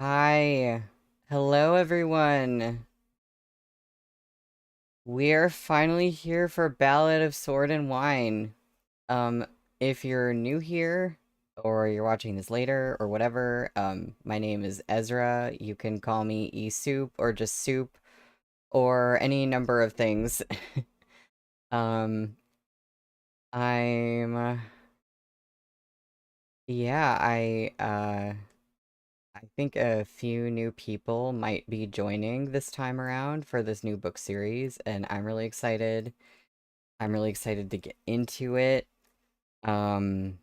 Hi. Hello, everyone. We're finally here for Ballad of Sword and Wine. Um, if you're new here, or you're watching this later, or whatever, my name is Ezra. You can call me E-Soup, or just Soup, or any number of things. Um, I'm, yeah, I think a few new people might be joining this time around for this new book series, and I'm really excited. I'm really excited to get into it. Um,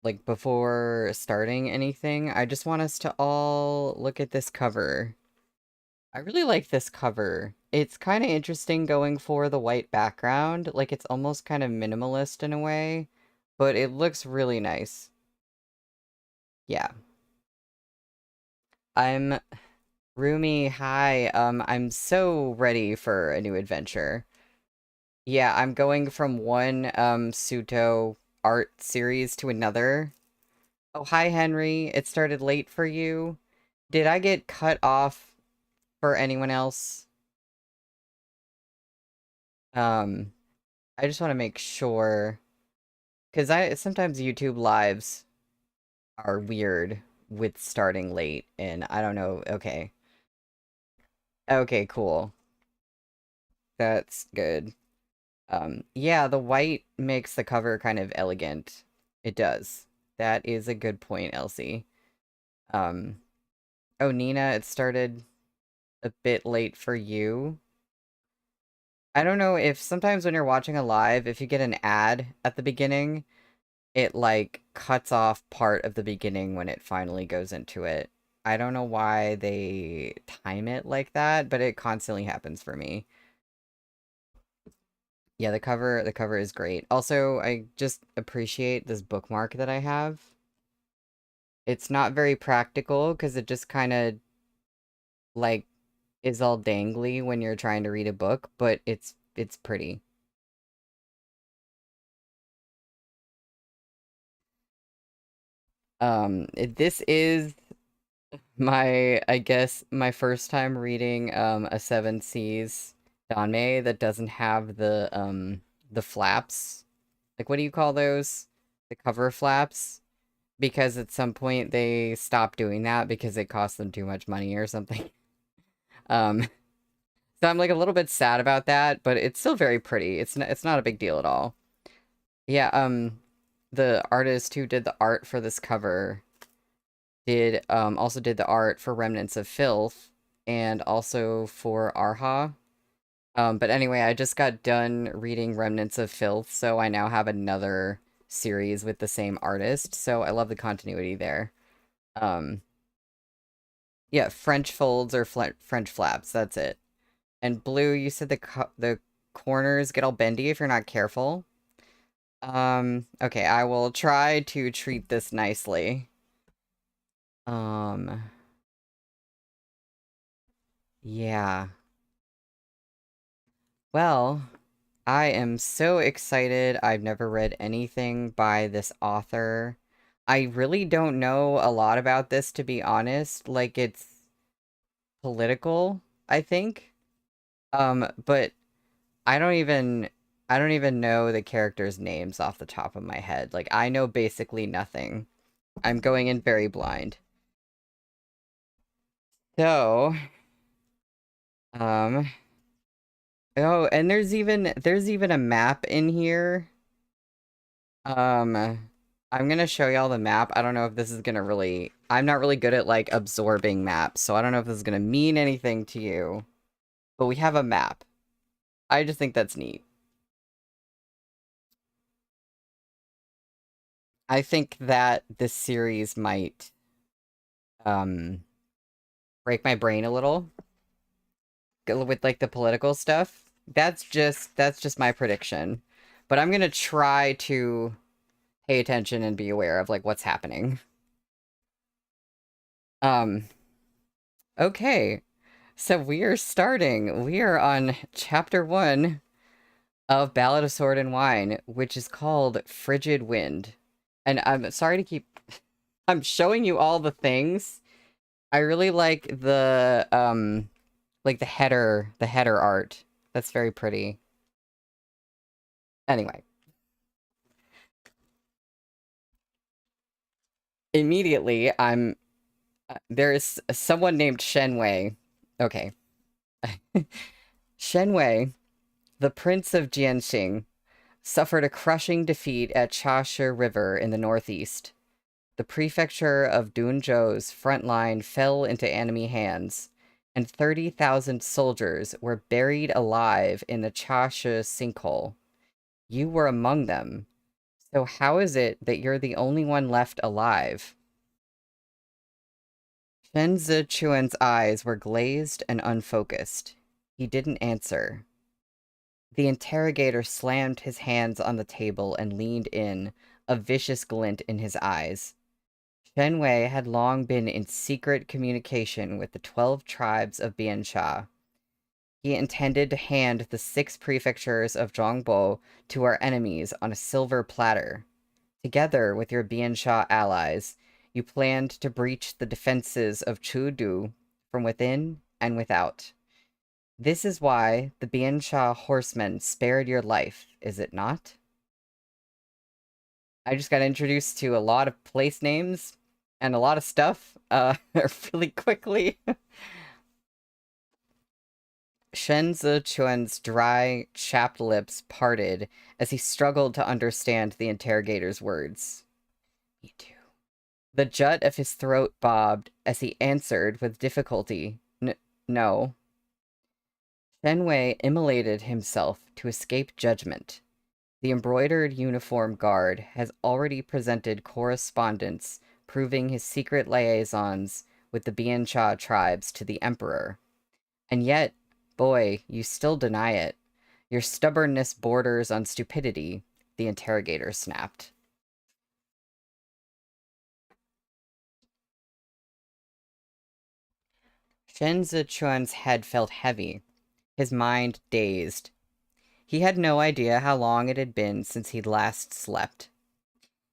like before starting anything, I just want us to all look at this cover. I really like this cover. It's kind of interesting going for the white background. Like it's almost kind of minimalist in a way, but it looks really nice. Yeah. I'm Rumi, hi. I'm so ready for a new adventure. Yeah, I'm going from one Suto art series to another. Oh, hi Henry. It started late for you. Did I get cut off for anyone else? Um, I just want to make sure because I sometimes YouTube lives are weird with starting late and I don't know. Okay. Okay, cool. That's good. Yeah, the white makes the cover kind of elegant. It does. That is a good point, Elsie. Um, oh, Nina, it started a bit late for you. I don't know if sometimes when you're watching a live, if you get an ad at the beginning, it like cuts off part of the beginning when it finally goes into it. I don't know why they time it like that, but it constantly happens for me. Yeah, the cover is great. Also, I just appreciate this bookmark that I have. It's not very practical because it just kind of like is all dangly when you're trying to read a book, but it's pretty. This is I guess my first time reading a Seven Seas Danmei that doesn't have the flaps. Like what do you call those? The cover flaps? Because at some point they stopped doing that because it cost them too much money or something. Um, so I'm like a little bit sad about that, but it's still very pretty. It's not a big deal at all. Yeah, the artist who did the art for this cover did also did the art for Remnants of Filth and also for Arha. But anyway, I just got done reading Remnants of Filth, so I now have another series with the same artist, so I love the continuity there. Um, yeah, French folds or French flaps, that's it. And Blue, you said the corners get all bendy if you're not careful. Okay, I will try to treat this nicely. Um, yeah. Well, I am so excited. I've never read anything by this author. I really don't know a lot about this, to be honest. Like, it's political, I think. But I don't even I don't even know the characters' names off the top of my head. Like, I know basically nothing. I'm going in very blind. So, um, oh, and there's even a map in here. I'm gonna show y'all the map. I don't know if this is gonna really... I'm not really good at, like, absorbing maps, so I don't know if this is gonna mean anything to you. But we have a map. I just think that's neat. I think that this series might, um, break my brain a little with, like, the political stuff. That's just my prediction. But I'm gonna try to pay attention and be aware of, like, what's happening. Um, okay. So we are starting. We are on chapter 1 of Ballad of Sword and Wine, which is called Frigid Wind. And I'm sorry to keep I'm showing you all the things. I really like the header art. That's very pretty. Anyway, immediately there is someone named Shenwei. Okay. Shenwei, the Prince of Jianxing, suffered a crushing defeat at Chashi River in the northeast. The prefecture of Dunzhou's front line fell into enemy hands, and 30,000 soldiers were buried alive in the Chashi sinkhole. You were among them. So how is it that you're the only one left alive? Shen Zichuan's eyes were glazed and unfocused. He didn't answer. The interrogator slammed his hands on the table and leaned in, a vicious glint in his eyes. Shen Wei had long been in secret communication with the 12 tribes of Biansha. He intended to hand the 6 prefectures of Zhongbo to our enemies on a silver platter. Together with your Biansha allies, you planned to breach the defenses of Chudu from within and without. This is why the Biansha horsemen spared your life, is it not? I just got introduced to a lot of place names and a lot of stuff really quickly. Shen Zichuan's dry, chapped lips parted as he struggled to understand the interrogator's words. Me too. The jut of his throat bobbed as he answered with difficulty, no. Shenwei immolated himself to escape judgment. The embroidered uniform guard has already presented correspondence proving his secret liaisons with the Biansha tribes to the Emperor. And yet, boy, you still deny it. Your stubbornness borders on stupidity, the interrogator snapped. Shen Zichuan's head felt heavy, his mind dazed. He had no idea how long it had been since he'd last slept.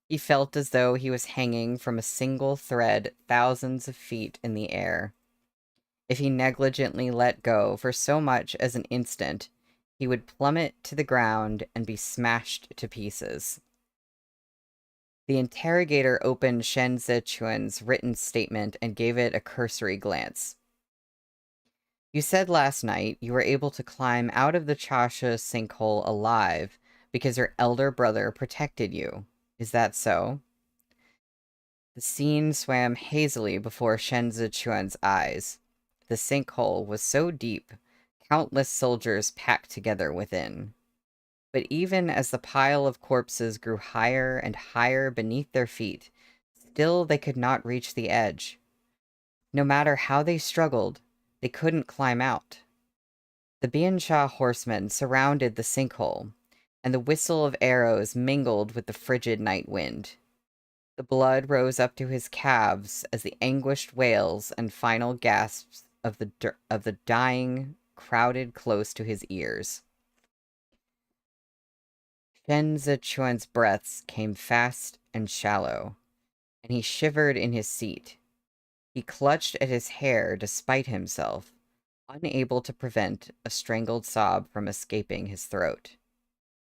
He felt as though he was hanging from a single thread thousands of feet in the air. If he negligently let go for so much as an instant, he would plummet to the ground and be smashed to pieces. The interrogator opened Shen Zichuan's written statement and gave it a cursory glance. You said last night you were able to climb out of the Chasha sinkhole alive because your elder brother protected you. Is that so? The scene swam hazily before Shen Zichuan's eyes. The sinkhole was so deep, countless soldiers packed together within. But even as the pile of corpses grew higher and higher beneath their feet, still they could not reach the edge. No matter how they struggled, they couldn't climb out. The Biansha horsemen surrounded the sinkhole, and the whistle of arrows mingled with the frigid night wind. The blood rose up to his calves as the anguished wails and final gasps of the dying crowded close to his ears. Shen Zichuan's breaths came fast and shallow, and he shivered in his seat. He clutched at his hair despite himself, unable to prevent a strangled sob from escaping his throat.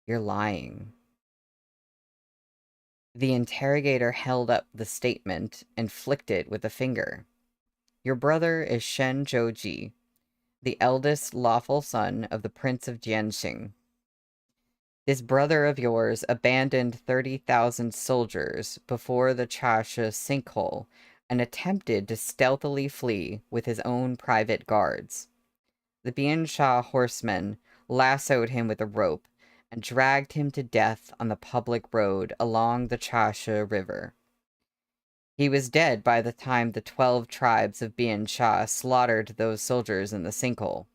You're lying. The interrogator held up the statement and flicked it with a finger. Your brother is Shen Zhouji, the eldest lawful son of the Prince of Jianxing. This brother of yours abandoned 30,000 soldiers before the Chasha sinkhole and attempted to stealthily flee with his own private guards. The Biansha horsemen lassoed him with a rope and dragged him to death on the public road along the Chasha River. He was dead by the time the 12 tribes of Biansha slaughtered those soldiers in the sinkhole.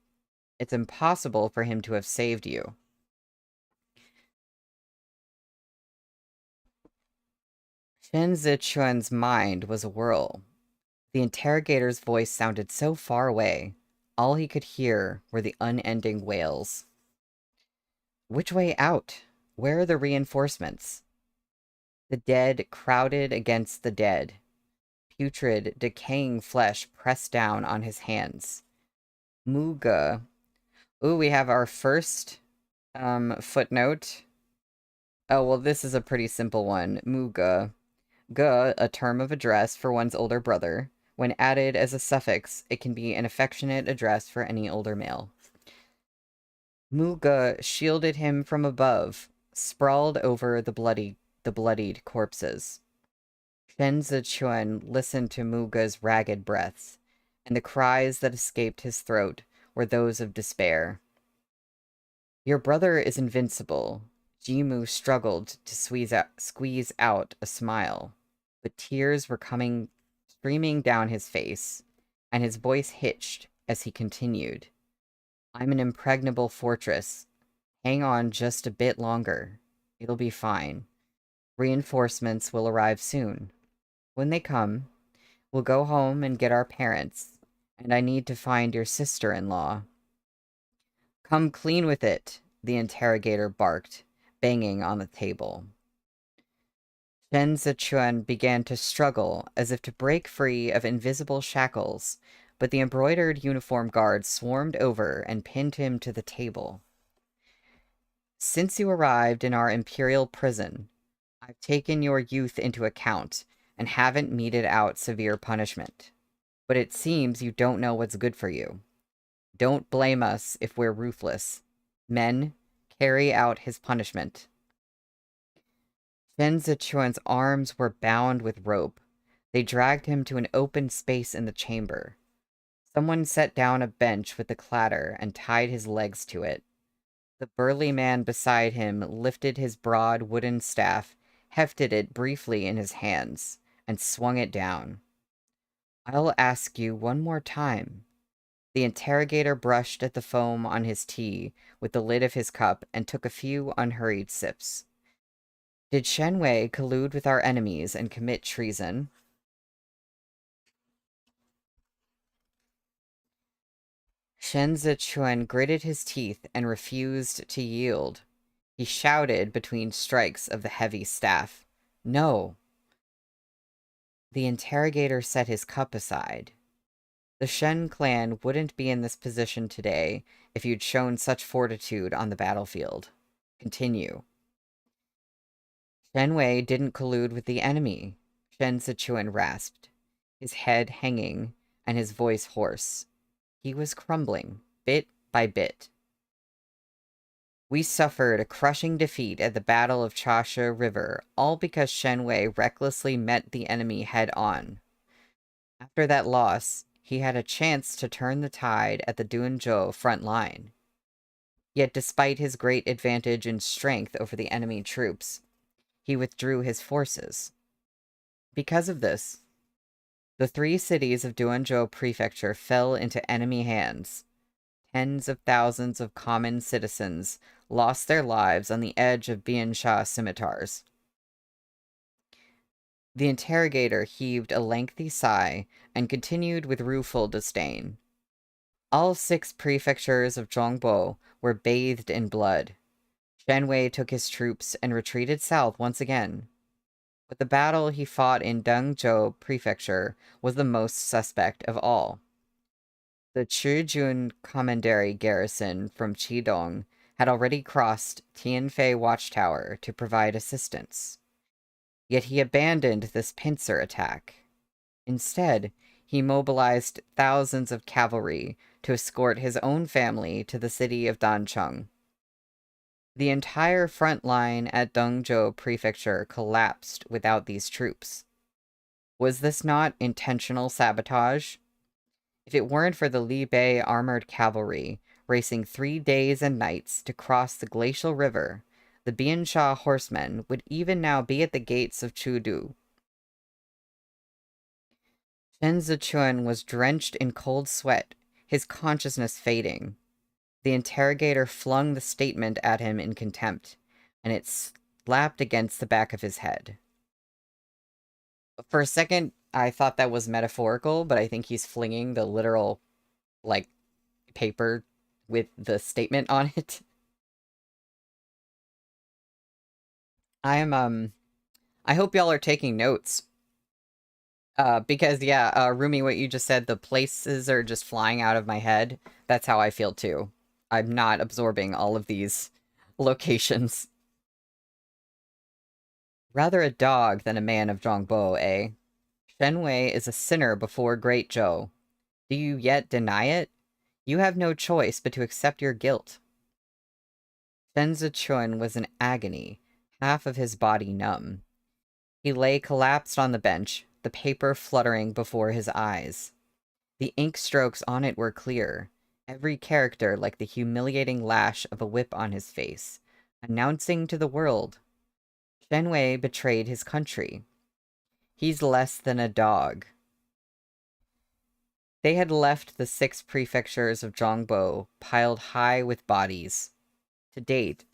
It's impossible for him to have saved you. Shen Zichuan's mind was a whirl. The interrogator's voice sounded so far away. All he could hear were the unending wails. Which way out? Where are the reinforcements? The dead crowded against the dead. putrid, decaying flesh pressed down on his hands. Muga. Ooh, we have our first footnote. Oh, well, this is a pretty simple one. Muga. Ga, a term of address for one's older brother. When added as a suffix, it can be an affectionate address for any older male. Muga shielded him from above, sprawled over the bloodied corpses. Shen Zichuan listened to Muga's ragged breaths, and the cries that escaped his throat were those of despair. Your brother is invincible. Jimu struggled to squeeze out a smile, but tears were streaming down his face, and his voice hitched as he continued. I'm an impregnable fortress. Hang on just a bit longer. It'll be fine. Reinforcements will arrive soon. When they come, we'll go home and get our parents, and I need to find your sister-in-law. Come clean with it, the interrogator barked, banging on the table. Shen Zichuan began to struggle as if to break free of invisible shackles, but the embroidered uniform guard swarmed over and pinned him to the table. Since you arrived in our imperial prison, I've taken your youth into account and haven't meted out severe punishment. But it seems you don't know what's good for you. Don't blame us if we're ruthless. Men, carry out his punishment. Shen Zichuan's arms were bound with rope. They dragged him to an open space in the chamber. Someone set down a bench with a clatter and tied his legs to it. The burly man beside him lifted his broad wooden staff, hefted it briefly in his hands, and swung it down. I'll ask you one more time. The interrogator brushed at the foam on his tea with the lid of his cup and took a few unhurried sips. Did Shen Wei collude with our enemies and commit treason? Shen Zichuan gritted his teeth and refused to yield. He shouted between strikes of the heavy staff, No! The interrogator set his cup aside. The Shen clan wouldn't be in this position today if you'd shown such fortitude on the battlefield. Continue. Shen Wei didn't collude with the enemy, Shen Zichuan rasped, his head hanging and his voice hoarse. He was crumbling, bit by bit. We suffered a crushing defeat at the Battle of Chasha River, all because Shen Wei recklessly met the enemy head-on. After that loss, he had a chance to turn the tide at the Duanzhou front line. Yet despite his great advantage in strength over the enemy troops, he withdrew his forces. Because of this, the 3 cities of Duanzhou Prefecture fell into enemy hands. Tens of thousands of common citizens lost their lives on the edge of Biansha scimitars. The interrogator heaved a lengthy sigh and continued with rueful disdain. All 6 prefectures of Zhongbo were bathed in blood. Shen Wei took his troops and retreated south once again. But the battle he fought in Dengzhou Prefecture was the most suspect of all. The Chijun commandery garrison from Qidong had already crossed Tianfei Watchtower to provide assistance. Yet he abandoned this pincer attack. Instead, he mobilized thousands of cavalry to escort his own family to the city of Dancheng. The entire front line at Dengzhou Prefecture collapsed without these troops. Was this not intentional sabotage? If it weren't for the Li Bei armored cavalry racing 3 days and nights to cross the glacial river, the Biansha horsemen would even now be at the gates of Chudu. Shen Zichuan was drenched in cold sweat, his consciousness fading. The interrogator flung the statement at him in contempt, and it slapped against the back of his head. For a second, I thought that was metaphorical, but I think he's flinging the literal, paper with the statement on it. I hope y'all are taking notes. Because yeah, Rumi, what you just said, the places are just flying out of my head. That's how I feel too. I'm not absorbing all of these locations. Rather a dog than a man of Zhongbo, eh? Shenwei is a sinner before Great Zhou. Do you yet deny it? You have no choice but to accept your guilt. Shen Zichun was in agony, half of his body numb. He lay collapsed on the bench, the paper fluttering before his eyes. The ink strokes on it were clear, every character like the humiliating lash of a whip on his face, announcing to the world, Shenwei betrayed his country. He's less than a dog. They had left the 6 prefectures of Zhongbo piled high with bodies. To date,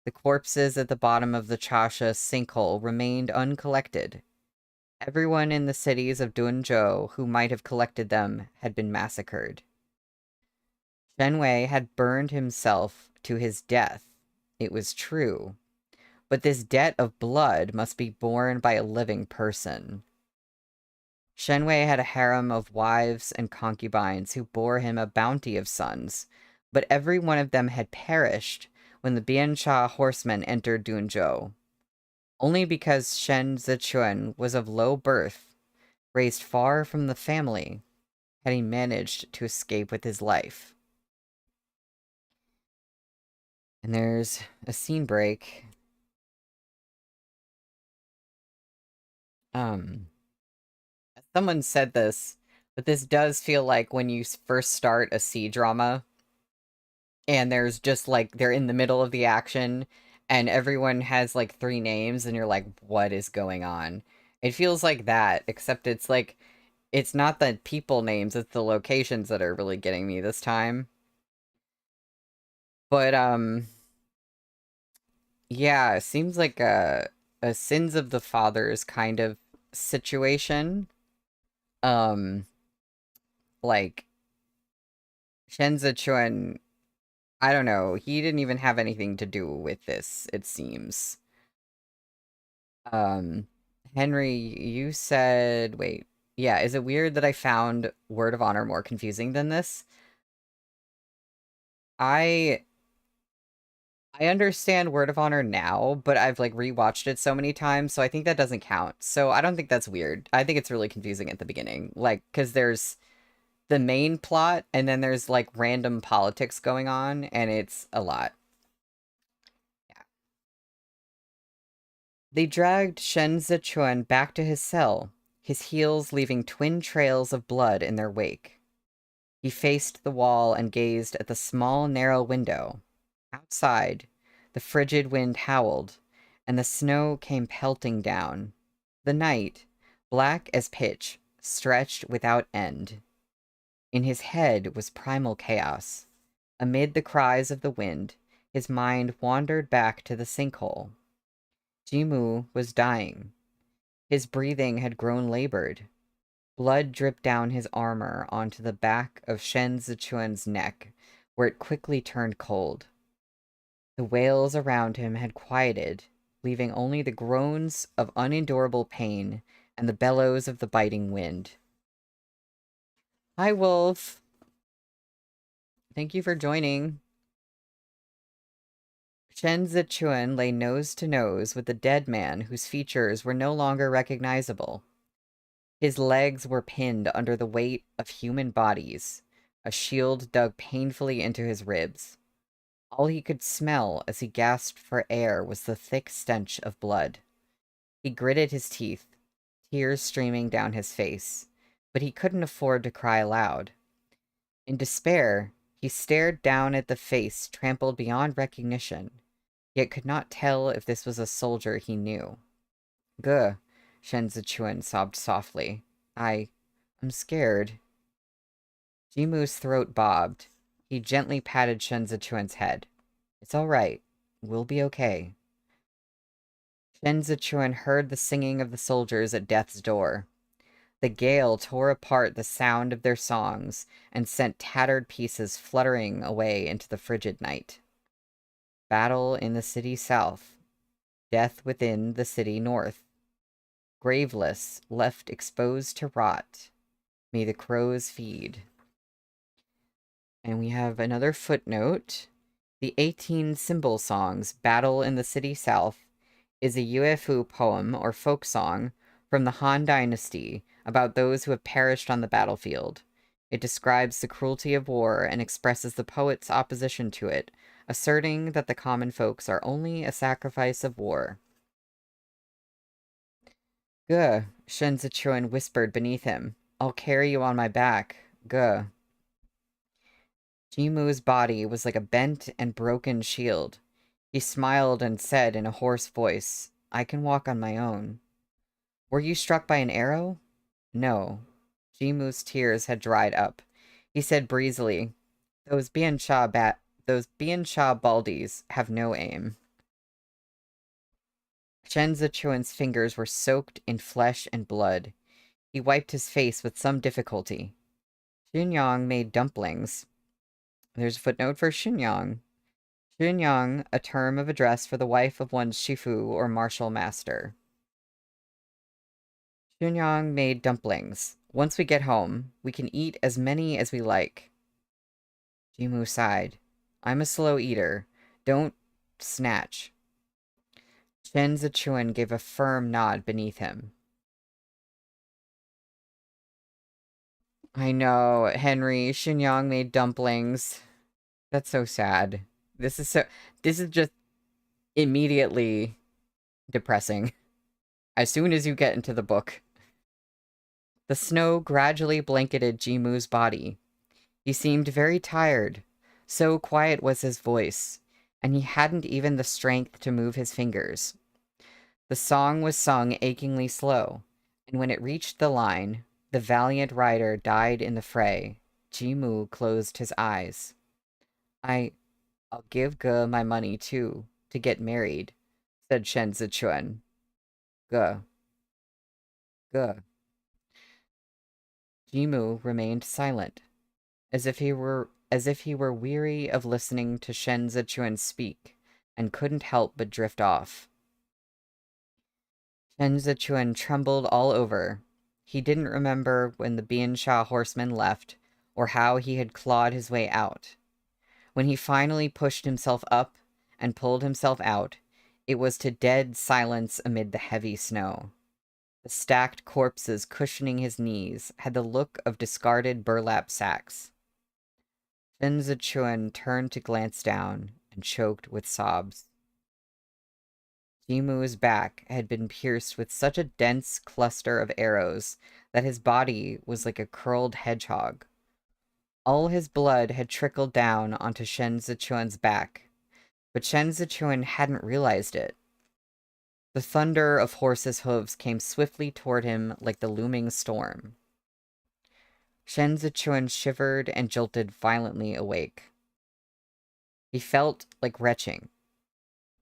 the corpses at the bottom of the Chasha sinkhole remained uncollected. Everyone in the cities of Dunzhou who might have collected them had been massacred. Shenwei had burned himself to his death. It was true. But this debt of blood must be borne by a living person. Shenwei had a harem of wives and concubines who bore him a bounty of sons, but every one of them had perished when the Biansha horsemen entered Dunzhou. Only because Shen Zichun was of low birth, raised far from the family, had he managed to escape with his life. And there's a scene break. Someone said this, but this does feel like when you first start a C-drama, and there's just like, they're in the middle of the action, and everyone has like 3 names, and you're like, what is going on? It feels like that, except it's like, it's not the people names, it's the locations that are really getting me this time. But, yeah, it seems like a Sins of the Fathers kind of situation. Um, like, Shenzi Chuan, I don't know, he didn't even have anything to do with this, it seems. Um, Henry, you said, wait, yeah, is it weird that I found Word of Honor more confusing than this? I I understand Word of Honor now, but I've like rewatched it so many times, so I think that doesn't count. So I don't think that's weird. I think it's really confusing at the beginning. Like, because there's the main plot, and then there's like random politics going on, and it's a lot. Yeah. They dragged Shen Zichuan back to his cell, his heels leaving twin trails of blood in their wake. He faced the wall and gazed at the small, narrow window. Outside, the frigid wind howled, and the snow came pelting down. The night, black as pitch, stretched without end. In his head was primal chaos. Amid the cries of the wind, his mind wandered back to the sinkhole. Jimu was dying. His breathing had grown labored. Blood dripped down his armor onto the back of Shen Zichuan's neck, where it quickly turned cold. The wails around him had quieted, leaving only the groans of unendurable pain and the bellows of the biting wind. Hi, Wolf. Thank you for joining. Shen Zichuan lay nose to nose with the dead man whose features were no longer recognizable. His legs were pinned under the weight of human bodies, a shield dug painfully into his ribs. All he could smell as he gasped for air was the thick stench of blood. He gritted his teeth, tears streaming down his face, but he couldn't afford to cry aloud. In despair, he stared down at the face trampled beyond recognition, yet could not tell if this was a soldier he knew. Guh, Shen Zichuan sobbed softly. I'm scared. Jimu's throat bobbed. He gently patted Shen Zichuan's head. It's all right. We'll be okay. Shen Zichuan heard the singing of the soldiers at death's door. The gale tore apart the sound of their songs and sent tattered pieces fluttering away into the frigid night. Battle in the city south. Death within the city north. graveless, left exposed to rot. May the crows feed. And we have another footnote. The 18 Symbol Songs, Battle in the City South, is a UFO poem or folk song from the Han Dynasty about those who have perished on the battlefield. It describes the cruelty of war and expresses the poet's opposition to it, asserting that the common folks are only a sacrifice of war. Guh, Shen Zichuan whispered beneath him. I'll carry you on my back. Guh. Jimu's body was like a bent and broken shield. He smiled and said in a hoarse voice, I can walk on my own. Were you struck by an arrow? No. Jimu's tears had dried up. He said breezily, those Biansha baldies have no aim. Shen Zichuan's fingers were soaked in flesh and blood. He wiped his face with some difficulty. Xinyang made dumplings. There's a footnote for Xinyang. Xinyang, a term of address for the wife of one's shifu or martial master. Xinyang made dumplings. Once we get home, we can eat as many as we like. Jimu sighed. I'm a slow eater. Don't snatch. Shen Zichuan gave a firm nod beneath him. I know, Henry. Xinyang made dumplings. That's so sad. This is just immediately depressing. As soon as you get into the book. The snow gradually blanketed Jimu's body. He seemed very tired. So quiet was his voice, and he hadn't even the strength to move his fingers. The song was sung achingly slow, and when it reached the line, the valiant rider died in the fray, Jimu closed his eyes. I'll give Ge my money, too, to get married, said Shen Zichuan. Ge. Jimu remained silent, as if he were weary of listening to Shen Zichuan speak, and couldn't help but drift off. Shen Zichuan trembled all over. He didn't remember when the Biansha horsemen left, or how he had clawed his way out. When he finally pushed himself up and pulled himself out, it was to dead silence amid the heavy snow. The stacked corpses cushioning his knees had the look of discarded burlap sacks. Shen Zichuan turned to glance down and choked with sobs. Jimu's back had been pierced with such a dense cluster of arrows that his body was like a curled hedgehog. All his blood had trickled down onto Shen Zichuan's back, but Shen Zichuan hadn't realized it. The thunder of horses' hooves came swiftly toward him like the looming storm. Shen Zichuan shivered and jolted violently awake. He felt like retching.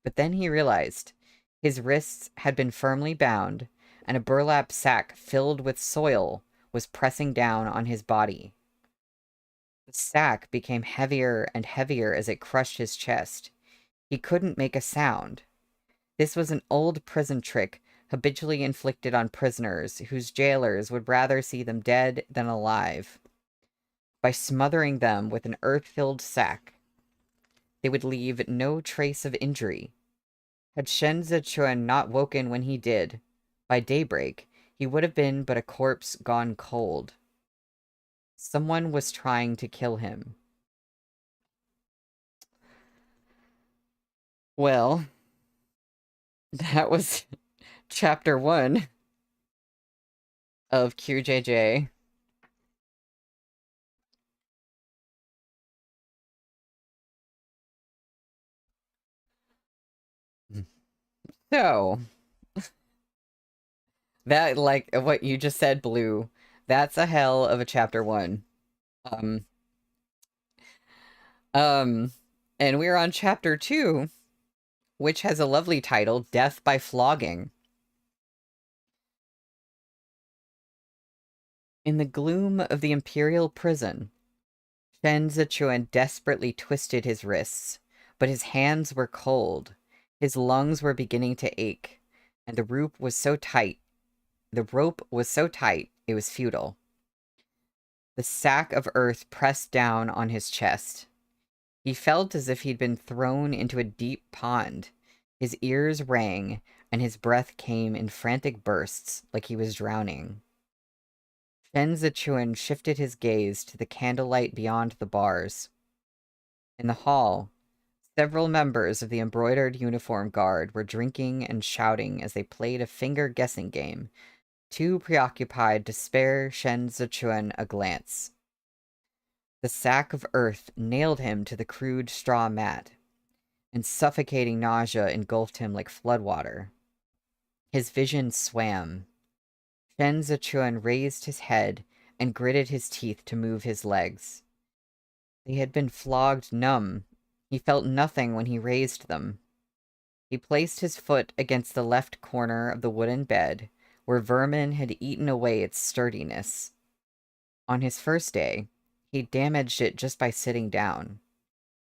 But then he realized his wrists had been firmly bound, and a burlap sack filled with soil was pressing down on his body. The sack became heavier and heavier as it crushed his chest. He couldn't make a sound. This was an old prison trick habitually inflicted on prisoners whose jailers would rather see them dead than alive. By smothering them with an earth-filled sack, they would leave no trace of injury. Had Shen Zichuan not woken when he did, by daybreak, he would have been but a corpse gone cold. Someone was trying to kill him. Well, that was chapter 1 of QJJ. So, that, like, what you just said, Blue, that's a hell of a chapter 1. And we're on chapter 2, which has a lovely title, Death by Flogging. In the gloom of the imperial prison, Shen Zichuan desperately twisted his wrists, but his hands were cold. His lungs were beginning to ache, and the rope was so tight The rope was so tight, it was futile. The sack of earth pressed down on his chest. He felt as if he'd been thrown into a deep pond. His ears rang, and his breath came in frantic bursts, like he was drowning. Shen Zichuan shifted his gaze to the candlelight beyond the bars. In the hall, several members of the embroidered uniform guard were drinking and shouting as they played a finger-guessing game, too preoccupied to spare Shen Zichuan a glance. The sack of earth nailed him to the crude straw mat, and suffocating nausea engulfed him like floodwater. His vision swam. Shen Zichuan raised his head and gritted his teeth to move his legs. They had been flogged numb. He felt nothing when he raised them. He placed his foot against the left corner of the wooden bed, where vermin had eaten away its sturdiness. On his first day, he damaged it just by sitting down.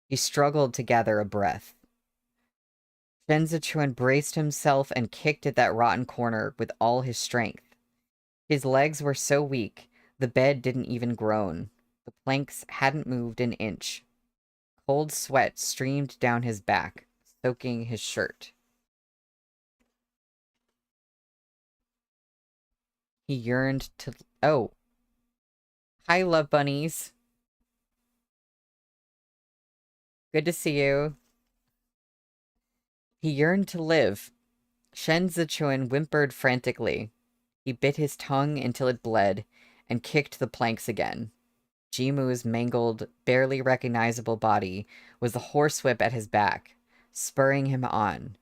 He struggled to gather a breath. Shen Zichuan braced himself and kicked at that rotten corner with all his strength. His legs were so weak, the bed didn't even groan. The planks hadn't moved an inch. Cold sweat streamed down his back, soaking his shirt. He yearned to... Oh. Hi, love bunnies. Good to see you. He yearned to live. Shen Zichuan whimpered frantically. He bit his tongue until it bled, and kicked the planks again. Jimu's mangled, barely recognizable body was the horsewhip at his back, spurring him on.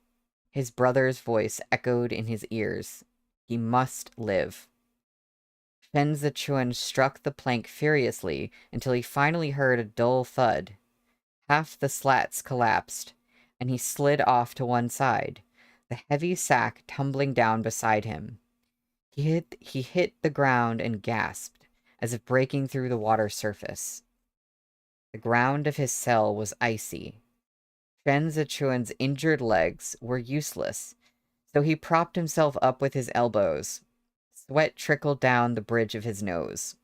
His brother's voice echoed in his ears. He must live. Shen Zichuan struck the plank furiously until he finally heard a dull thud. Half the slats collapsed, and he slid off to one side, the heavy sack tumbling down beside him. He hit the ground and gasped, as if breaking through the water surface. The ground of his cell was icy. Shen Zichuan's injured legs were useless, so he propped himself up with his elbows. Sweat trickled down the bridge of his nose.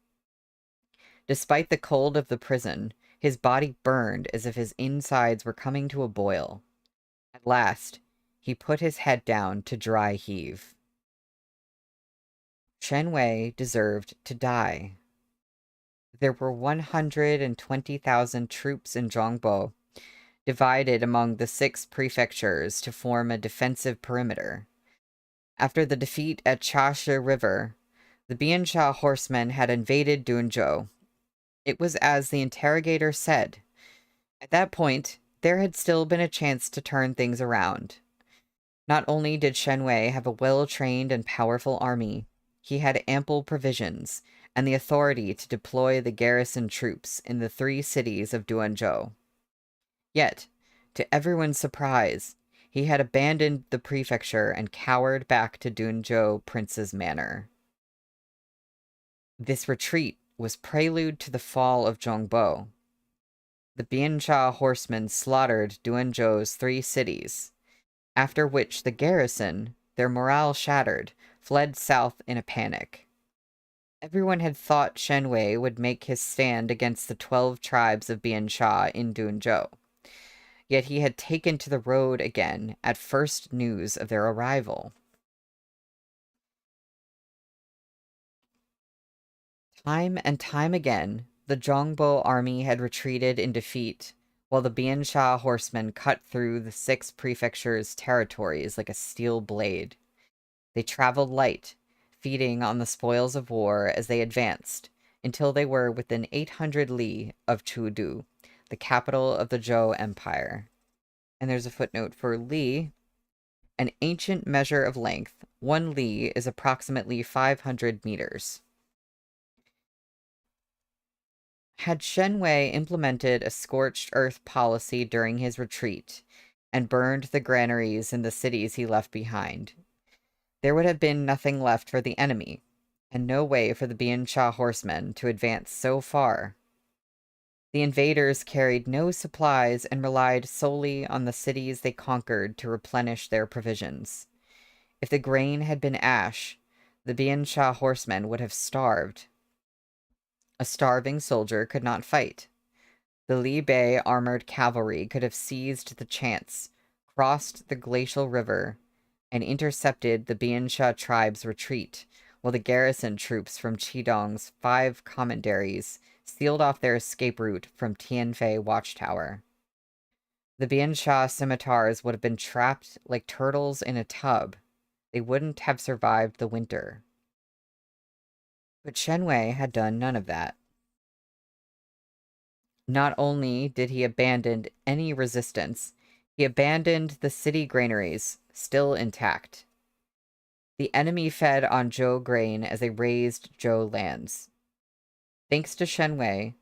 Despite the cold of the prison, his body burned as if his insides were coming to a boil. At last, he put his head down to dry heave. Shen Wei deserved to die. There were 120,000 troops in Zhongbo, divided among the 6 prefectures to form a defensive perimeter. After the defeat at Chashi River, the Biansha horsemen had invaded Dunzhou. It was as the interrogator said. At that point, there had still been a chance to turn things around. Not only did Shen Wei have a well-trained and powerful army, he had ample provisions and the authority to deploy the garrison troops in the 3 cities of Duanzhou. Yet, to everyone's surprise, he had abandoned the prefecture and cowered back to Dunzhou Prince's manor. This retreat was prelude to the fall of Zhongbo. The Biansha horsemen slaughtered Duanzhou's 3 cities, after which the garrison, their morale shattered, fled south in a panic. Everyone had thought Shen Wei would make his stand against the 12 tribes of Biansha in Dunzhou. Yet he had taken to the road again at first news of their arrival. Time and time again, the Zhongbo army had retreated in defeat, while the Biansha horsemen cut through the 6 prefectures' territories like a steel blade. They traveled light, feeding on the spoils of war as they advanced, until they were within 800 li of Chudu, the capital of the Zhou Empire. And there's a footnote for li. An ancient measure of length, 1 li is approximately 500 meters. Had Shen Wei implemented a scorched earth policy during his retreat and burned the granaries in the cities he left behind, there would have been nothing left for the enemy, and no way for the Biansha horsemen to advance so far. The invaders carried no supplies and relied solely on the cities they conquered to replenish their provisions. If the grain had been ash, the Biansha horsemen would have starved. A starving soldier could not fight. The Li Bei armored cavalry could have seized the chance, crossed the glacial river, and intercepted the Biansha tribe's retreat, while the garrison troops from Qidong's 5 commanderies sealed off their escape route from Tianfei Watchtower. The Biansha scimitars would have been trapped like turtles in a tub. They wouldn't have survived the winter. But Shenwei had done none of that. Not only did he abandon any resistance, he abandoned the city granaries, still intact. The enemy fed on Zhou grain as they razed Zhou lands. Thanks to Shenwei,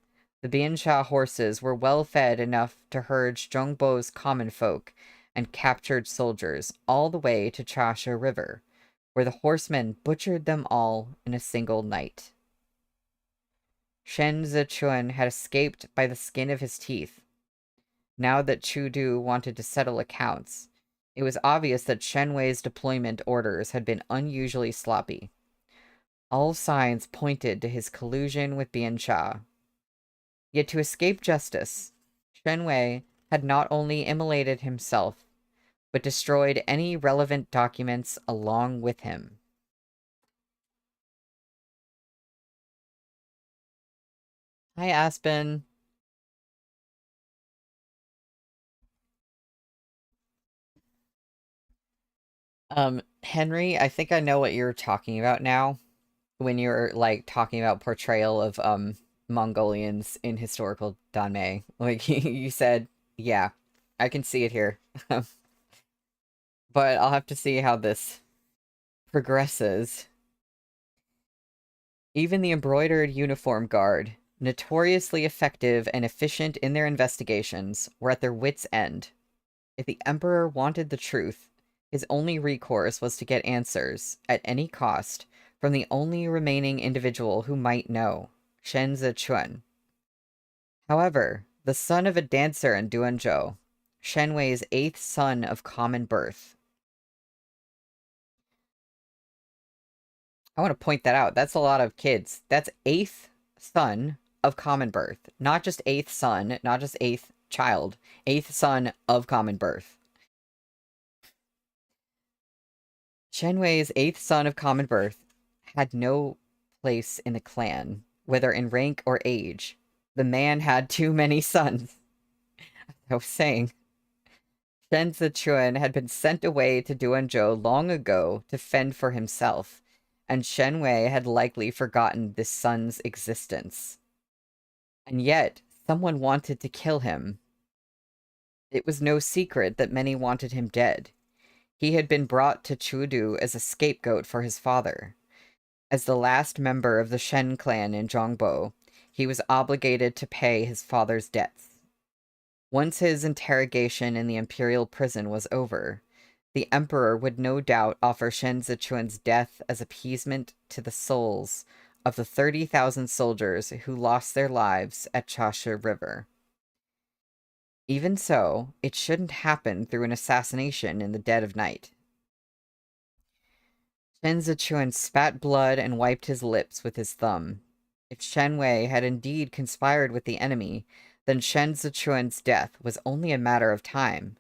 the Biansha horses were well fed enough to herd Zhongbo's common folk and captured soldiers all the way to Chasha River, where the horsemen butchered them all in a single night. Shen Zichuan had escaped by the skin of his teeth. Now that Chu Du wanted to settle accounts, it was obvious that Shenwei's deployment orders had been unusually sloppy. All signs pointed to his collusion with Biansha. Yet to escape justice, Shenwei had not only immolated himself, but destroyed any relevant documents along with him. Hi, Aspen. Henry, I think I know what you're talking about now when you're like talking about portrayal of Mongolians in historical Danmei. Like you said, yeah, I can see it here. But I'll have to see how this progresses. Even the embroidered uniform guard, notoriously effective and efficient in their investigations, were at their wits' end. If the Emperor wanted the truth, his only recourse was to get answers, at any cost, from the only remaining individual who might know, Shen Zichuan. However, the son of a dancer in Duanzhou, Shenwei's 8th son of common birth. I want to point that out. That's a lot of kids. That's 8th son of common birth. Not just 8th son, not just 8th child. 8th son of common birth. Shenwei's 8th son of common birth had no place in the clan, whether in rank or age. The man had too many sons. I was saying, Shen Zichuan had been sent away to Duanzhou long ago to fend for himself, and Shenwei had likely forgotten this son's existence. And yet, someone wanted to kill him. It was no secret that many wanted him dead. He had been brought to Chudu as a scapegoat for his father. As the last member of the Shen clan in Zhongbo, he was obligated to pay his father's debts. Once his interrogation in the imperial prison was over, the emperor would no doubt offer Shen Zichuan's death as appeasement to the souls of the 30,000 soldiers who lost their lives at Chasha River. Even so, it shouldn't happen through an assassination in the dead of night. Shen Zichuan spat blood and wiped his lips with his thumb. If Shenwei had indeed conspired with the enemy, then Shen Zichuan's death was only a matter of time.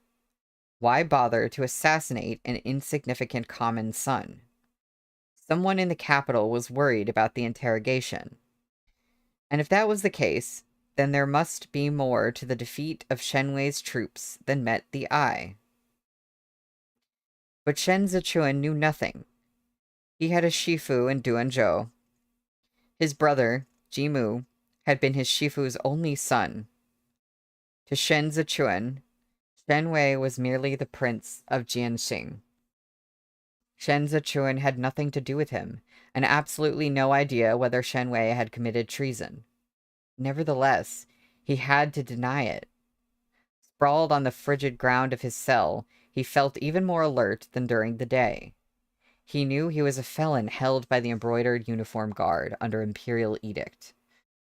Why bother to assassinate an insignificant common son? Someone in the capital was worried about the interrogation. And if that was the case, then there must be more to the defeat of Shenwei's troops than met the eye. But Shen Zichuan knew nothing. He had a shifu in Duanzhou. His brother, Jimu, had been his shifu's only son. To Shen Zichuan, Shenwei was merely the prince of Jianxing. Shen Zichuan had nothing to do with him, and absolutely no idea whether Shenwei had committed treason. Nevertheless, he had to deny it. Sprawled on the frigid ground of his cell, he felt even more alert than during the day. He knew he was a felon held by the embroidered uniform guard under imperial edict.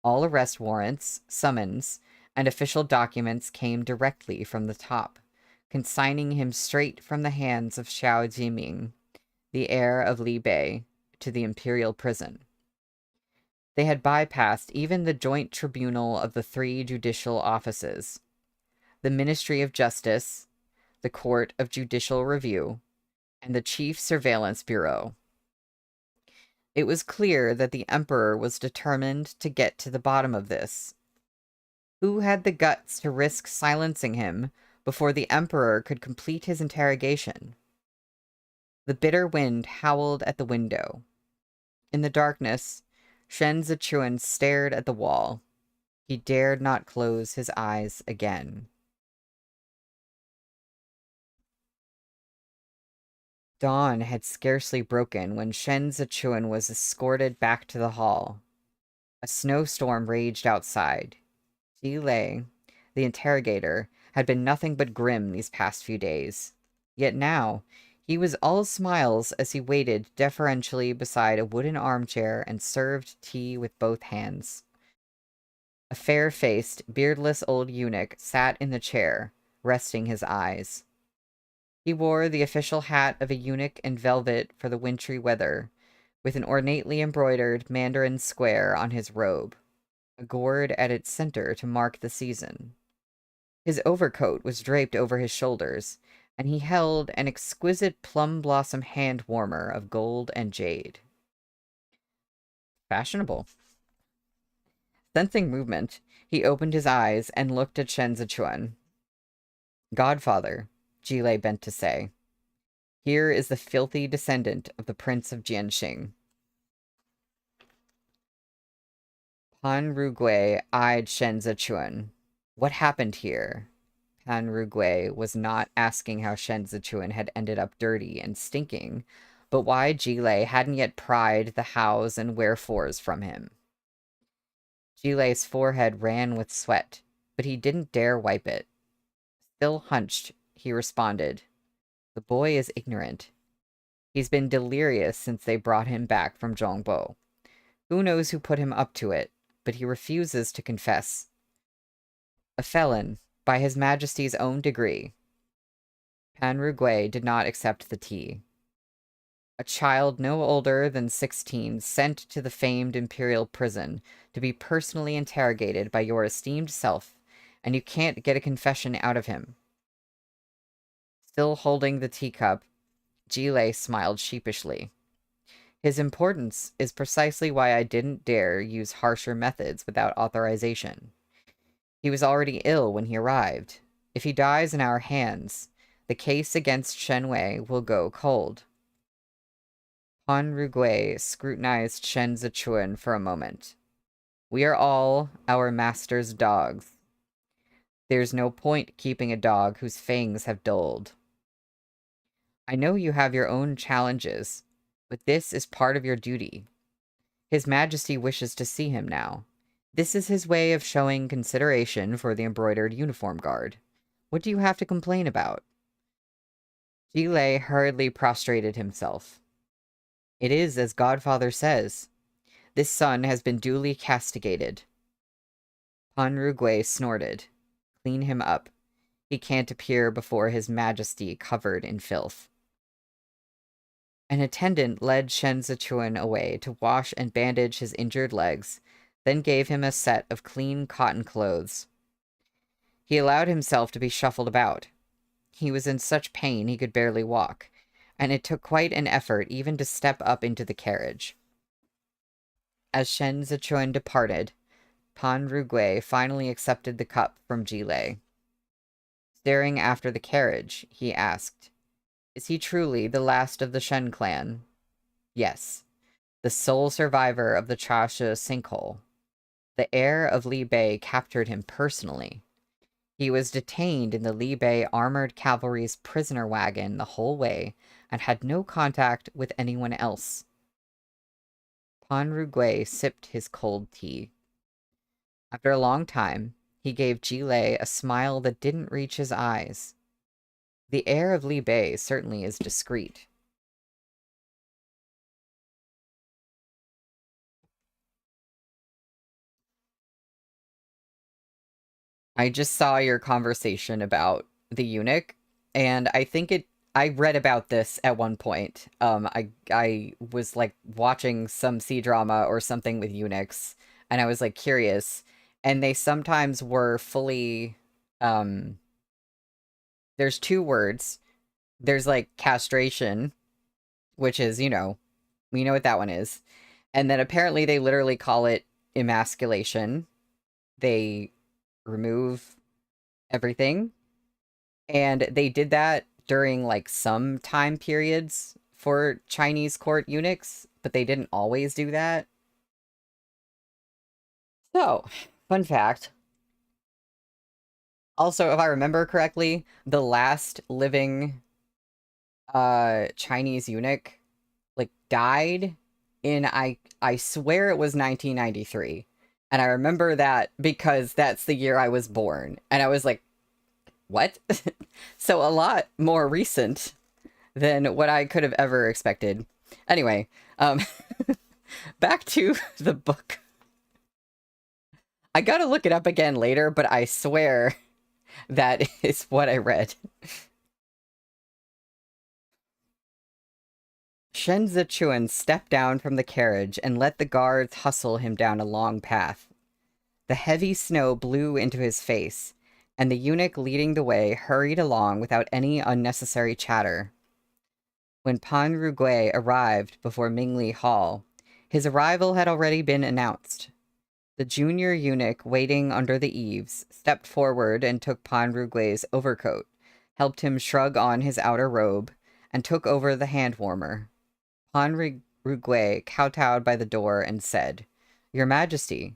All arrest warrants, summons, and official documents came directly from the top, consigning him straight from the hands of Xiao Jiming, the heir of Li Bei, to the imperial prison. They had bypassed even the joint tribunal of the 3 judicial offices, the Ministry of Justice, the Court of Judicial Review, and the Chief Surveillance Bureau. It was clear that the Emperor was determined to get to the bottom of this. Who had the guts to risk silencing him before the Emperor could complete his interrogation? The bitter wind howled at the window. In the darkness, Shen Zichuan stared at the wall. He dared not close his eyes again. Dawn had scarcely broken when Shen Zichuan was escorted back to the hall. A snowstorm raged outside. Ji Lei, the interrogator, had been nothing but grim these past few days. Yet now, he was all smiles as he waited deferentially beside a wooden armchair and served tea with both hands. A fair-faced, beardless old eunuch sat in the chair, resting his eyes. He wore the official hat of a eunuch in velvet for the wintry weather, with an ornately embroidered mandarin square on his robe, a gourd at its center to mark the season. His overcoat was draped over his shoulders, and he held an exquisite plum blossom hand warmer of gold and jade. Fashionable. Sensing movement, he opened his eyes and looked at Shen Zichuan. Godfather, Ji Lei bent to say, here is the filthy descendant of the Prince of Jianxing. Pan Rugui eyed Shen Zichuan. What happened here? Pan Rugui was not asking how Shen Zichuan had ended up dirty and stinking, but why Ji Lei hadn't yet pried the hows and wherefores from him. Ji Lei's forehead ran with sweat, but he didn't dare wipe it. Still hunched, he responded, the boy is ignorant. He's been delirious since they brought him back from Zhongbo. Who knows who put him up to it, but he refuses to confess. A felon, by His Majesty's own degree. Pan Rugui did not accept the tea. A child no older than 16 sent to the famed imperial prison to be personally interrogated by your esteemed self, and you can't get a confession out of him. Still holding the teacup, Ji Lei smiled sheepishly. His importance is precisely why I didn't dare use harsher methods without authorization. He was already ill when he arrived. If he dies in our hands, the case against Shen Wei will go cold. Han Rugui scrutinized Shen Zichuan for a moment. We are all our master's dogs. There's no point keeping a dog whose fangs have dulled. I know you have your own challenges, but this is part of your duty. His Majesty wishes to see him now. This is his way of showing consideration for the embroidered uniform guard. What do you have to complain about? Ji Lei hurriedly prostrated himself. It is as Godfather says. This son has been duly castigated. Pan Rugui snorted. Clean him up. He can't appear before His Majesty covered in filth. An attendant led Shen Zichuan away to wash and bandage his injured legs, then gave him a set of clean cotton clothes. He allowed himself to be shuffled about. He was in such pain he could barely walk, and it took quite an effort even to step up into the carriage. As Shen Zichuan departed, Pan Rugui finally accepted the cup from Ji Lei. Staring after the carriage, he asked, is he truly the last of the Shen clan? Yes, the sole survivor of the Chashi sinkhole. The heir of Li Bei captured him personally. He was detained in the Li Bei armored cavalry's prisoner wagon the whole way and had no contact with anyone else. Pan Rugui sipped his cold tea. After a long time, he gave Ji Lei a smile that didn't reach his eyes. The heir of Li Bei certainly is discreet. I just saw your conversation about the eunuch, and I think I read about this at one point. I was like watching some C drama or something with eunuchs, and I was like curious, and they sometimes were fully um there's two words. There's like castration, which is, we know what that one is. And then apparently they literally call it emasculation. They remove everything. And they did that during like some time periods for Chinese court eunuchs, but they didn't always do that. So, fun fact. Also, if I remember correctly, the last living Chinese eunuch like died in I swear it was 1993. And I remember that because that's the year I was born. And I was like, what? So a lot more recent than what I could have ever expected. Anyway, back to the book. I gotta look it up again later, but I swear that is what I read. Shen Zichuan stepped down from the carriage and let the guards hustle him down a long path. The heavy snow blew into his face, and the eunuch leading the way hurried along without any unnecessary chatter. When Pan Rugui arrived before Mingli Hall, his arrival had already been announced. The junior eunuch waiting under the eaves stepped forward and took Pan Rugui's overcoat, helped him shrug on his outer robe, and took over the hand warmer. Pan Rugui kowtowed by the door and said, "Your Majesty,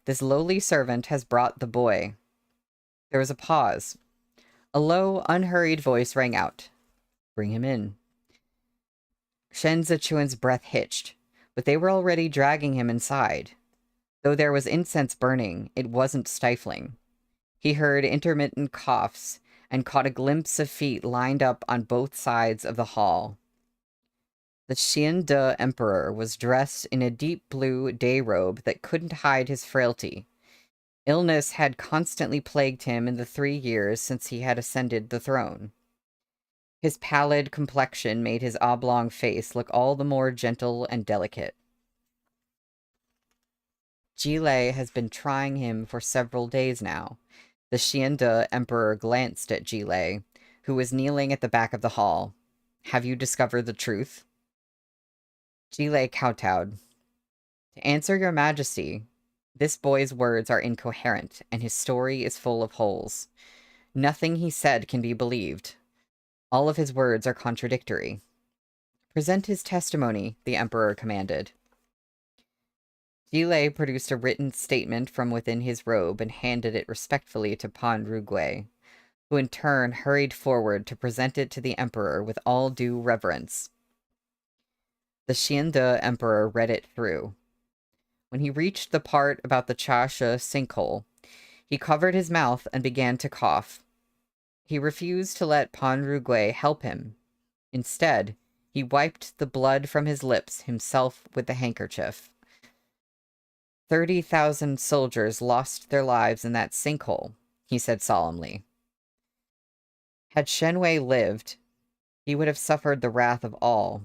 this lowly servant has brought the boy." There was a pause. A low, unhurried voice rang out. "Bring him in." Shen Zichuan's breath hitched, but they were already dragging him inside. Though there was incense burning, it wasn't stifling. He heard intermittent coughs and caught a glimpse of feet lined up on both sides of the hall. The Qiang Emperor was dressed in a deep blue day robe that couldn't hide his frailty. Illness had constantly plagued him in the 3 years since he had ascended the throne. His pallid complexion made his oblong face look all the more gentle and delicate. Jile has been trying him for several days now. The Qiang Emperor glanced at Jile, who was kneeling at the back of the hall. "Have you discovered the truth?" Jile kowtowed. "To answer your Majesty, this boy's words are incoherent, and his story is full of holes. Nothing he said can be believed. All of his words are contradictory." "Present his testimony," the Emperor commanded. Jile produced a written statement from within his robe and handed it respectfully to Pan Rugui, who in turn hurried forward to present it to the Emperor with all due reverence. The Qiang Emperor read it through. When he reached the part about the Chasha sinkhole, he covered his mouth and began to cough. He refused to let Pan Rugui help him. Instead, he wiped the blood from his lips himself with the handkerchief. 30,000 soldiers lost their lives in that sinkhole, he said solemnly. Had Shenwei lived, he would have suffered the wrath of all.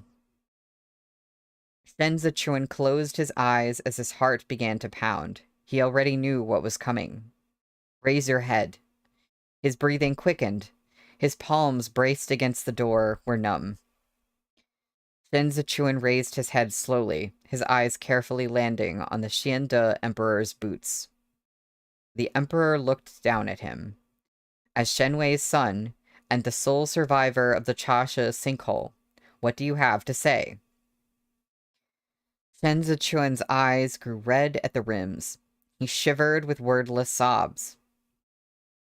Shen Zichuan closed his eyes as his heart began to pound. He already knew what was coming. "Raise your head." His breathing quickened. His palms braced against the door were numb. Shen Zichuan raised his head slowly, his eyes carefully landing on the Qiang Emperor's boots. The Emperor looked down at him. As Shenwei's son, and the sole survivor of the Chasha sinkhole, what do you have to say? Shen Zichuan's eyes grew red at the rims. He shivered with wordless sobs.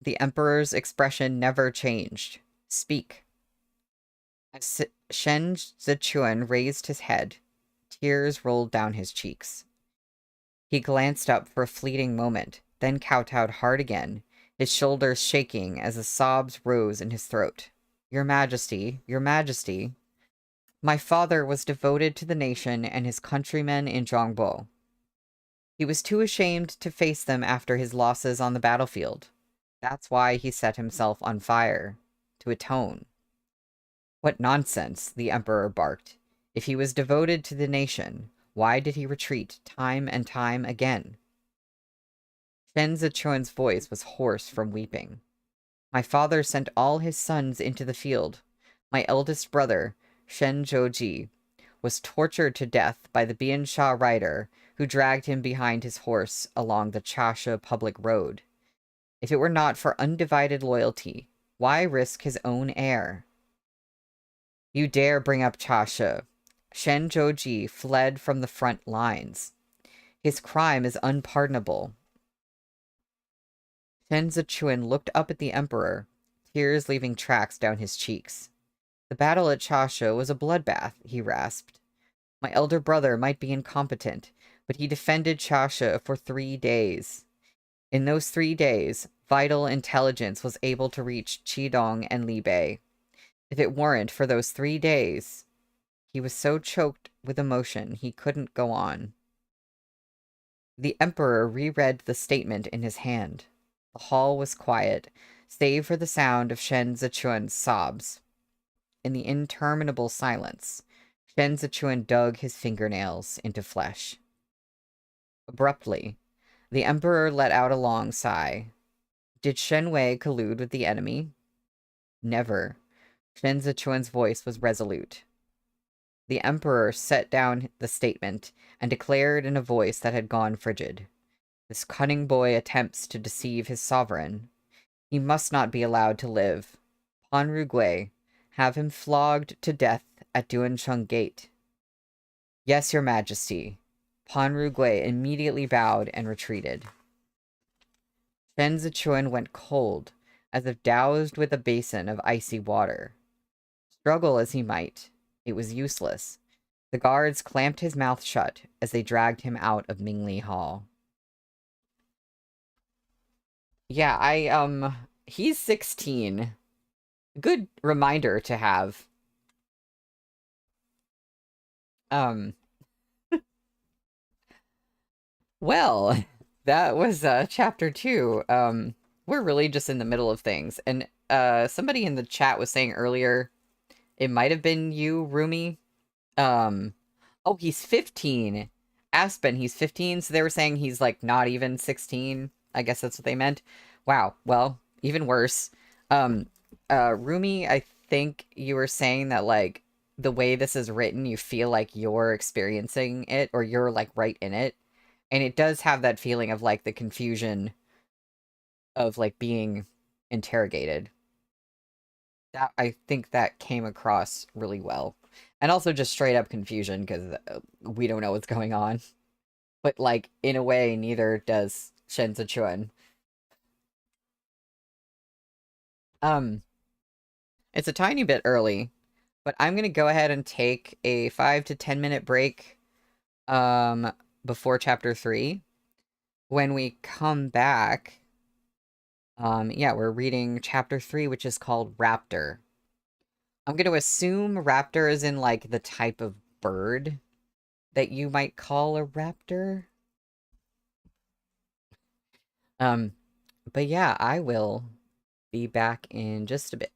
The Emperor's expression never changed. "Speak." As Shen Zichuan raised his head, tears rolled down his cheeks. He glanced up for a fleeting moment, then kowtowed hard again, his shoulders shaking as the sobs rose in his throat. "Your Majesty, your Majesty, my father was devoted to the nation and his countrymen in Zhongbo. He was too ashamed to face them after his losses on the battlefield. That's why he set himself on fire, to atone." What nonsense, the emperor barked. If he was devoted to the nation, why did he retreat time and time again? Shen Zichuan's voice was hoarse from weeping. My father sent all his sons into the field. My eldest brother, Shen Zhouji, was tortured to death by the Biansha rider who dragged him behind his horse along the Chasha public road. If it were not for undivided loyalty, why risk his own heir? You dare bring up Chasha. Shen Zhouji fled from the front lines. His crime is unpardonable. Shen Zichuan looked up at the emperor, tears leaving tracks down his cheeks. The battle at Chasha was a bloodbath, he rasped. My elder brother might be incompetent, but he defended Chasha for 3 days. In those 3 days, vital intelligence was able to reach Qidong and Libei. If it weren't for those 3 days, he was so choked with emotion he couldn't go on. The emperor reread the statement in his hand. The hall was quiet, save for the sound of Shen Zichuan's sobs. In the interminable silence, Shen Zichuan dug his fingernails into flesh. Abruptly, the emperor let out a long sigh. Did Shen Wei collude with the enemy? Never. Shen Zichuan's voice was resolute. The emperor set down the statement and declared in a voice that had gone frigid. This cunning boy attempts to deceive his sovereign. He must not be allowed to live. Panru Gui, have him flogged to death at Duancheng Gate. Yes, your majesty. Panru Gui immediately bowed and retreated. Shen Zichuan went cold, as if doused with a basin of icy water. Struggle as he might, it was useless. The guards clamped his mouth shut as they dragged him out of Mingli Hall. Yeah, he's 16. Good reminder to have. Um, well, that was chapter 2. We're really just in the middle of things. And somebody in the chat was saying earlier, it might have been you, Rumi. Oh, he's 15. Aspen, he's 15, so they were saying he's like not even 16. I guess that's what they meant. Wow, well, even worse. Um, Rumi, I think you were saying that like the way this is written, you feel like you're experiencing it or you're like right in it. And it does have that feeling of like the confusion of like being interrogated. That I think that came across really well. And also just straight up confusion because we don't know what's going on. But like in a way, neither does Shen Zichuan. Um, it's a tiny bit early, but I'm gonna go ahead and take a 5 to 10 minute break before chapter 3. When we come back, yeah, we're reading chapter 3, which is called Raptor. I'm gonna assume raptor is in like the type of bird that you might call a raptor. Um, but yeah, I will be back in just a bit.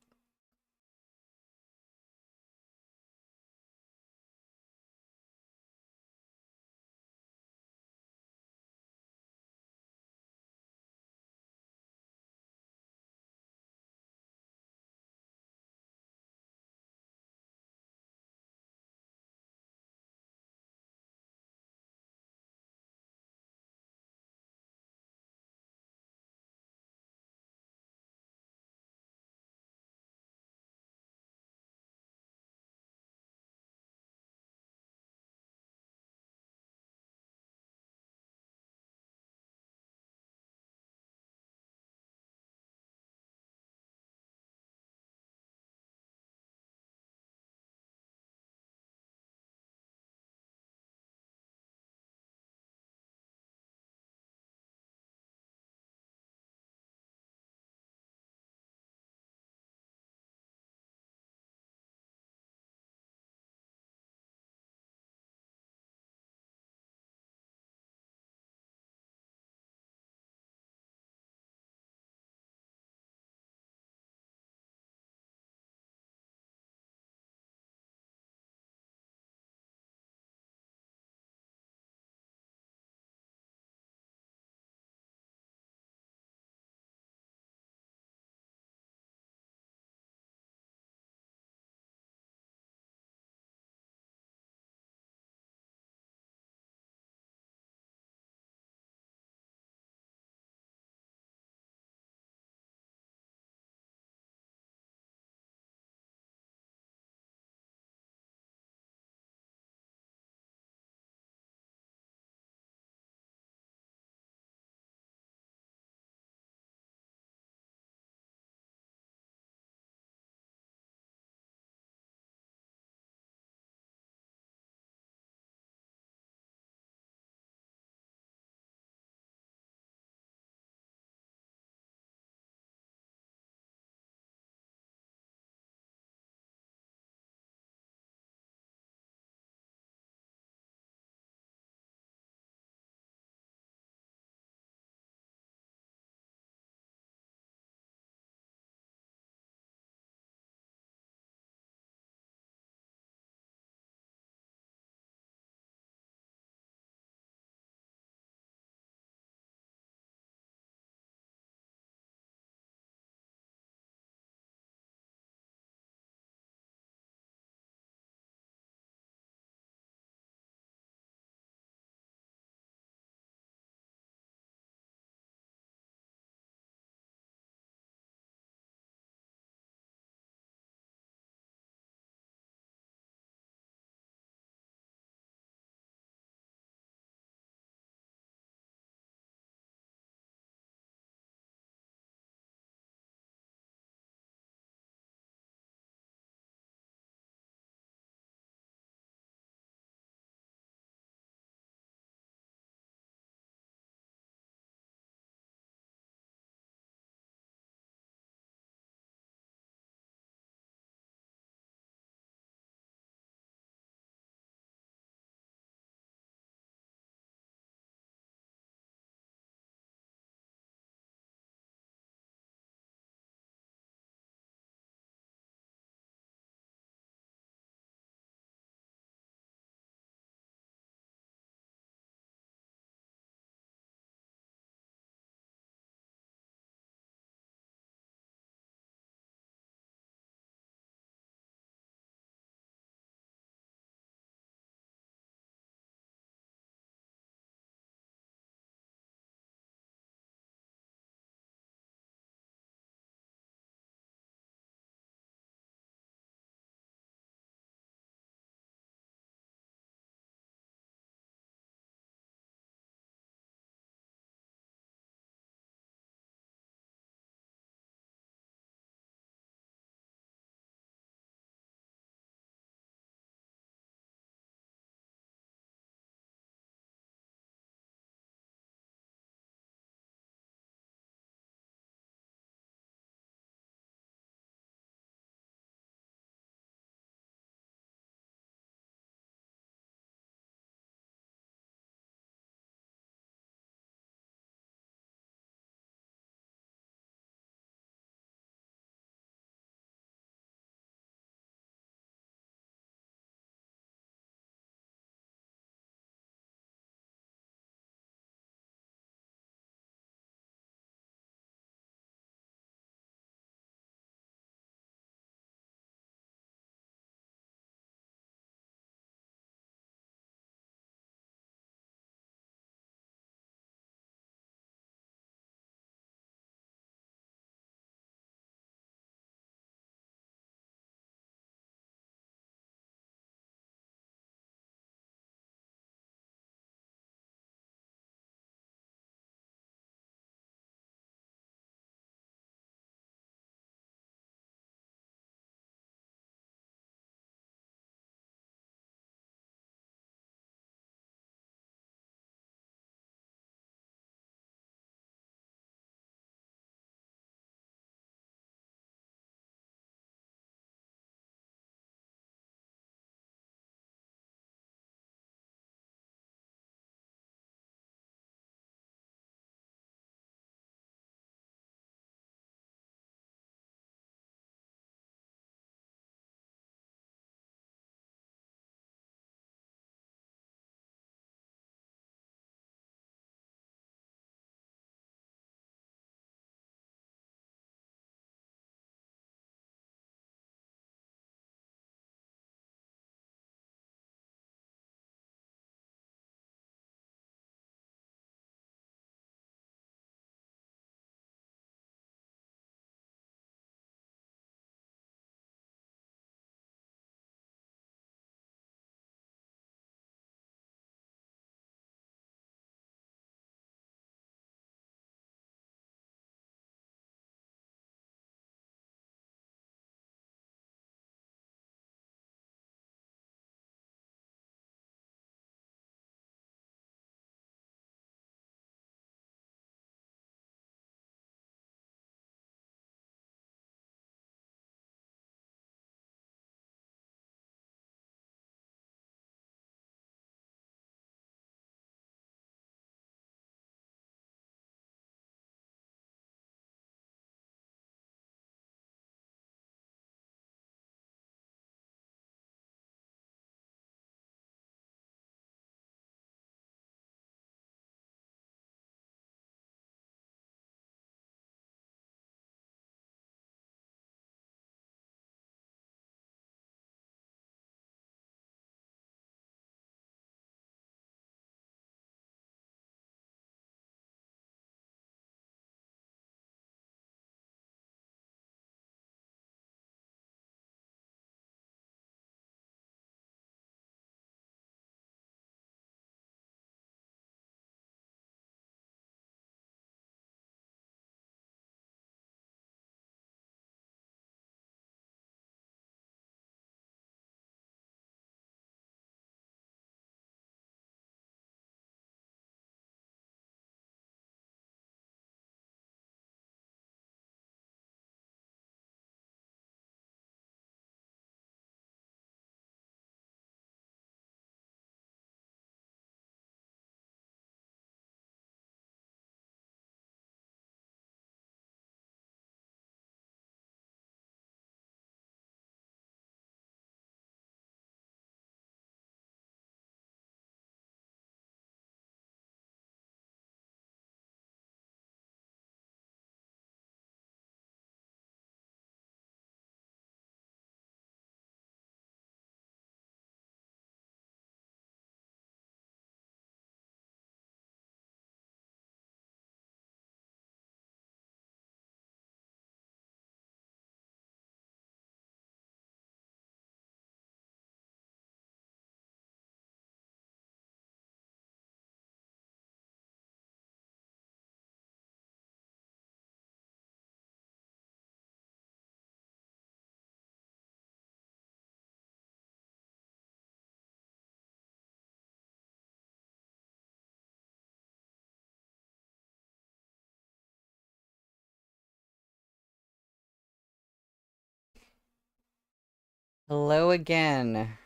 Hello again.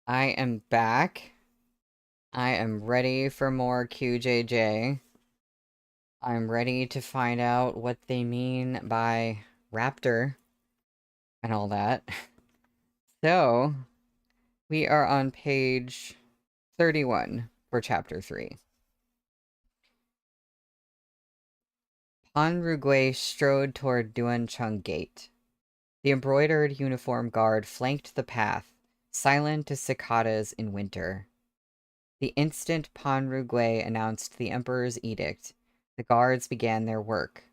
I am back. I am ready for more QJJ. I'm ready to find out what they mean by raptor and all that. So, we are on page 31 for chapter 3. Han Rugui strode toward Duancheng Gate. The embroidered uniform guard flanked the path, silent as cicadas in winter. The instant Pan Rugui announced the emperor's edict, the guards began their work.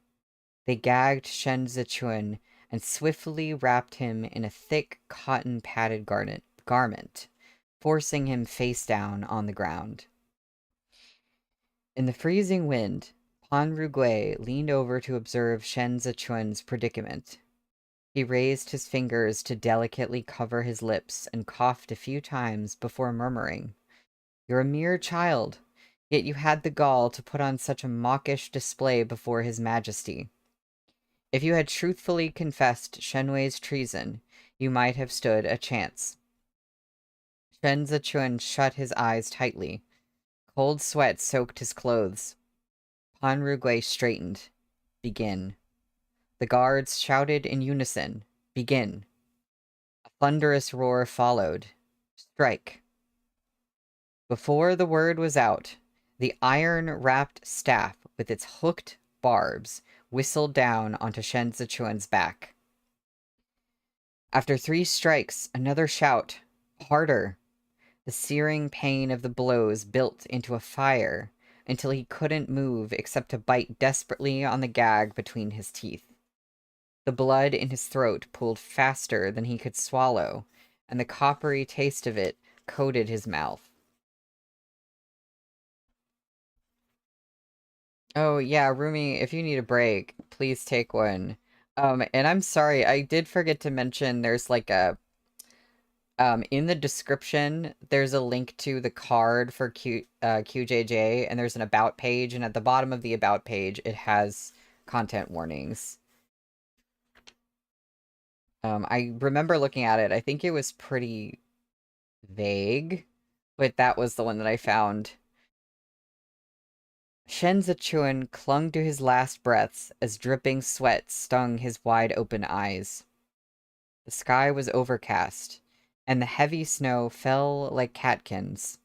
They gagged Shen Zichun and swiftly wrapped him in a thick cotton-padded garment, forcing him face down on the ground. In the freezing wind, Pan Rugui leaned over to observe Shen Zichun's predicament. He raised his fingers to delicately cover his lips and coughed a few times before murmuring, "You're a mere child, yet you had the gall to put on such a mawkish display before his majesty. If you had truthfully confessed Shenwei's treason, you might have stood a chance." Shen Zichun shut his eyes tightly. Cold sweat soaked his clothes. Pan Rugui straightened. "Begin." The guards shouted in unison, "Begin." A thunderous roar followed. "Strike." Before the word was out, the iron-wrapped staff with its hooked barbs whistled down onto Shen Zichuan's back. After 3 strikes, another shout, harder. The searing pain of the blows built into a fire until he couldn't move except to bite desperately on the gag between his teeth. The blood in his throat pooled faster than he could swallow, and the coppery taste of it coated his mouth. Oh, yeah, Rumi, if you need a break, please take one. And I'm sorry, I did forget to mention there's like a in the description, there's a link to the card for QJJ, and there's an about page, and at the bottom of the about page, it has content warnings. I remember looking at it, I think it was pretty vague, but that was the one that I found. Shen Zichuan clung to his last breaths as dripping sweat stung his wide-open eyes. The sky was overcast, and the heavy snow fell like catkins.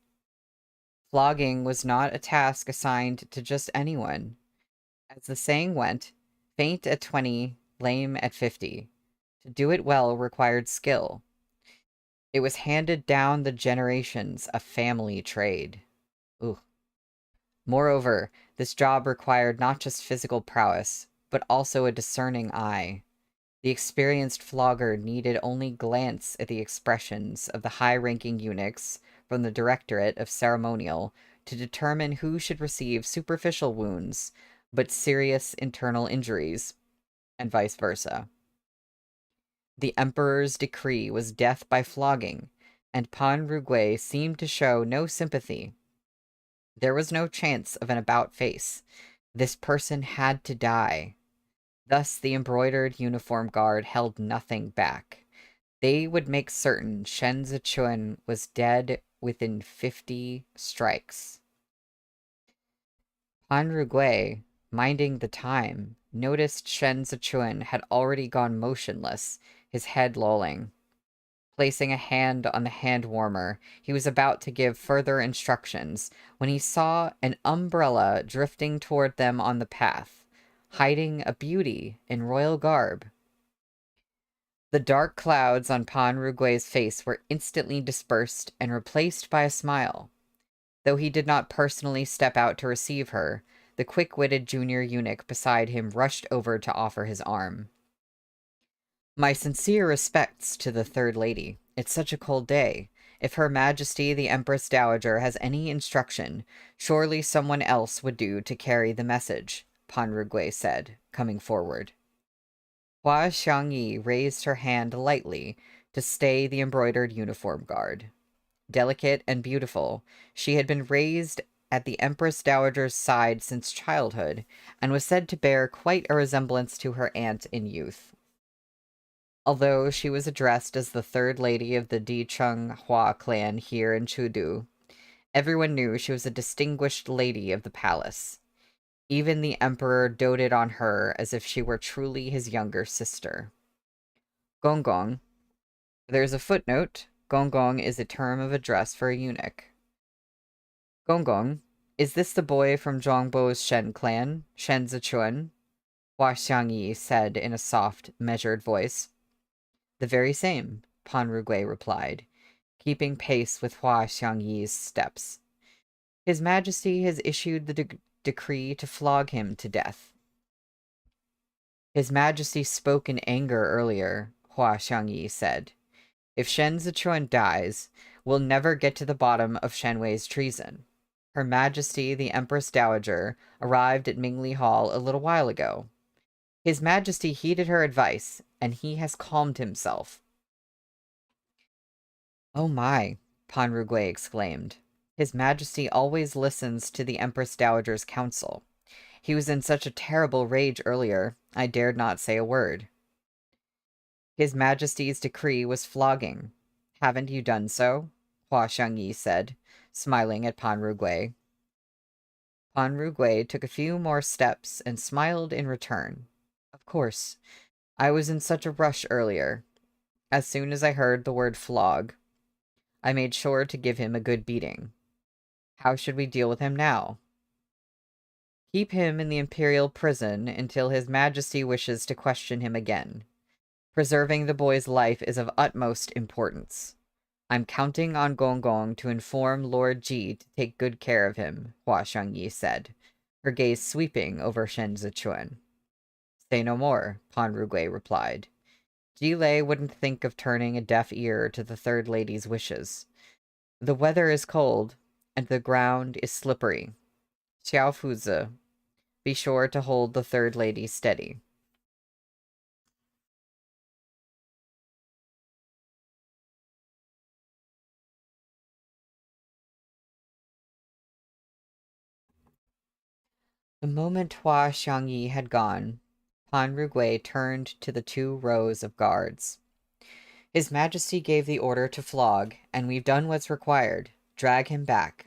Flogging was not a task assigned to just anyone. As the saying went, faint at 20, lame at 50. To do it well required skill. It was handed down the generations, a family trade. Ooh. Moreover, this job required not just physical prowess, but also a discerning eye. The experienced flogger needed only glance at the expressions of the high-ranking eunuchs from the Directorate of Ceremonial to determine who should receive superficial wounds, but serious internal injuries, and vice versa. The Emperor's decree was death by flogging, and Pan Rugui seemed to show no sympathy. There was no chance of an about-face. This person had to die. Thus the embroidered uniform guard held nothing back. They would make certain Shen Zichuan was dead within 50 strikes. Han Rugui, minding the time, noticed Shen Zichuan had already gone motionless, his head lolling. Placing a hand on the hand warmer, he was about to give further instructions when he saw an umbrella drifting toward them on the path, hiding a beauty in royal garb. The dark clouds on Pan Rugui's face were instantly dispersed and replaced by a smile. Though he did not personally step out to receive her, the quick-witted junior eunuch beside him rushed over to offer his arm. "My sincere respects to the third lady. It's such a cold day. If Her Majesty the Empress Dowager has any instruction, surely someone else would do to carry the message," Pan Rugui said, coming forward. Hua Xiangyi raised her hand lightly to stay the embroidered uniform guard. Delicate and beautiful, she had been raised at the Empress Dowager's side since childhood, and was said to bear quite a resemblance to her aunt in youth. Although she was addressed as the third lady of the Di Chung Hua clan here in Chudu, everyone knew she was a distinguished lady of the palace. Even the emperor doted on her as if she were truly his younger sister. Gonggong. There's a footnote. Gonggong is a term of address for a eunuch. Gonggong, is this the boy from Zhongbo's Shen clan, Shen Zichuan? Hua Xiangyi said in a soft, measured voice. The very same, Pan Rugui replied, keeping pace with Hua Xiangyi's steps. His Majesty has issued the decree to flog him to death. His Majesty spoke in anger earlier, Hua Xiangyi said. If Shen Zichuan dies, we'll never get to the bottom of Shen Wei's treason. Her Majesty, the Empress Dowager, arrived at Mingli Hall a little while ago. His Majesty heeded her advice, and he has calmed himself. Oh my, Pan Rugui exclaimed. His Majesty always listens to the Empress Dowager's counsel. He was in such a terrible rage earlier, I dared not say a word. His Majesty's decree was flogging. Haven't you done so? Hua Xiangyi said, smiling at Pan Rugui. Pan Rugui took a few more steps and smiled in return. Of course. I was in such a rush earlier. As soon as I heard the word flog, I made sure to give him a good beating. How should we deal with him now? Keep him in the imperial prison until His Majesty wishes to question him again. Preserving the boy's life is of utmost importance. I'm counting on Gonggong to inform Lord Ji to take good care of him, Hua Xiangyi said, her gaze sweeping over Shen Zichuan. Say no more, Pan Rugui replied. Ji Lei wouldn't think of turning a deaf ear to the third lady's wishes. The weather is cold, and the ground is slippery. Xiao Fuzi, be sure to hold the third lady steady. The moment Hua Xiangyi had gone, Pan Rugui turned to the 2 rows of guards. His Majesty gave the order to flog, and we've done what's required. Drag him back.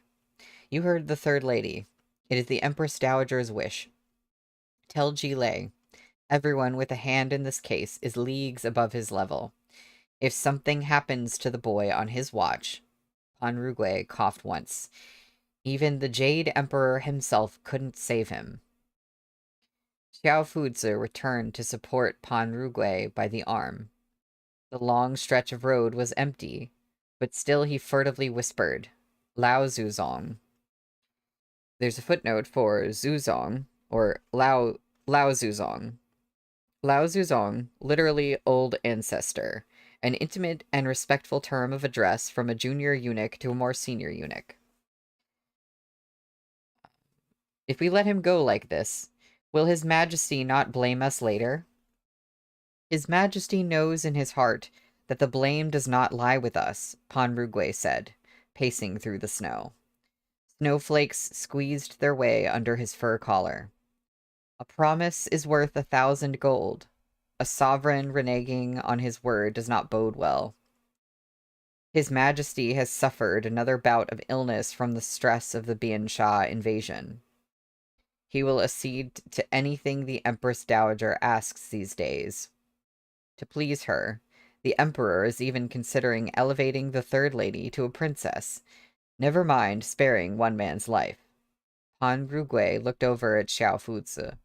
You heard the third lady. It is the Empress Dowager's wish. Tell Ji Lei, everyone with a hand in this case is leagues above his level. If something happens to the boy on his watch, Pan Rugui coughed once. Even the Jade Emperor himself couldn't save him. Xiao Fuzi returned to support Pan Rugui by the arm. The long stretch of road was empty, but still he furtively whispered, Lao Zuzong. There's a footnote for Zuzong, or Lao Zuzong. Lao Zuzong, literally old ancestor, an intimate and respectful term of address from a junior eunuch to a more senior eunuch. If we let him go like this, will His Majesty not blame us later? His Majesty knows in his heart that the blame does not lie with us, Pan Rugui said, pacing through the snow. Snowflakes squeezed their way under his fur collar. A promise is worth 1,000 gold. A sovereign reneging on his word does not bode well. His Majesty has suffered another bout of illness from the stress of the Bian Sha invasion. He will accede to anything the Empress Dowager asks these days. To please her, the Emperor is even considering elevating the third lady to a princess, never mind sparing one man's life. Han Rugui looked over at Xiao Fuzi.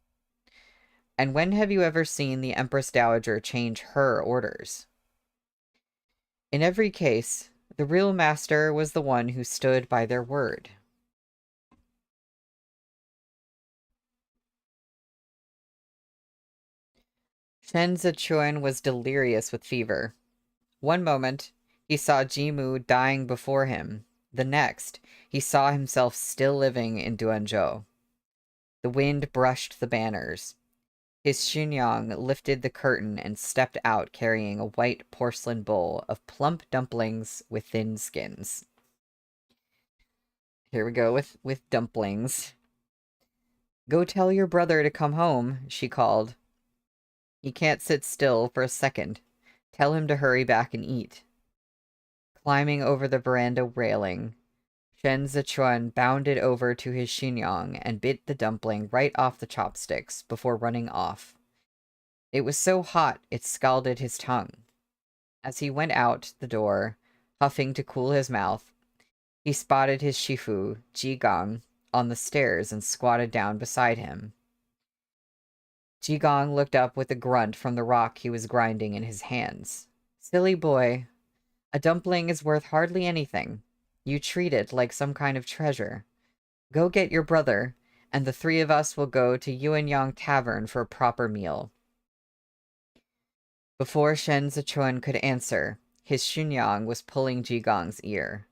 And when have you ever seen the Empress Dowager change her orders? In every case, the real master was the one who stood by their word. Shen Zichuan was delirious with fever. One moment, he saw Jimu dying before him. The next, he saw himself still living in Duanzhou. The wind brushed the banners. His Xinyang lifted the curtain and stepped out carrying a white porcelain bowl of plump dumplings with thin skins. Here we go with dumplings. Go tell your brother to come home, she called. He can't sit still for a second. Tell him to hurry back and eat. Climbing over the veranda railing, Shen Zichuan bounded over to his Xinjiang and bit the dumpling right off the chopsticks before running off. It was so hot it scalded his tongue. As he went out the door, huffing to cool his mouth, he spotted his Shifu, Ji Gang, on the stairs and squatted down beside him. Ji Gang looked up with a grunt from the rock he was grinding in his hands. Silly boy, a dumpling is worth hardly anything. You treat it like some kind of treasure. Go get your brother, and the three of us will go to Yuanyang Tavern for a proper meal. Before Shen Zichuan could answer, his Xunyang was pulling Ji Gang's ear.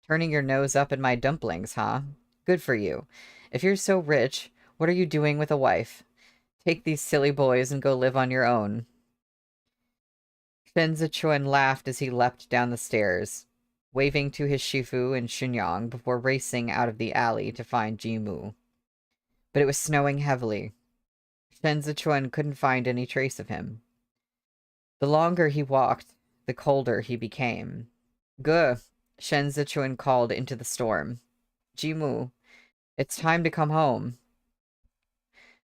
Turning your nose up at my dumplings, huh? Good for you. If you're so rich, what are you doing with a wife? Take these silly boys and go live on your own. Shen Zichuan laughed as he leapt down the stairs, waving to his Shifu and Xunyang before racing out of the alley to find Jimu. But it was snowing heavily. Shen Zichuan couldn't find any trace of him. The longer he walked, the colder he became. Guh, Shen Zichuan called into the storm. Jimu, it's time to come home.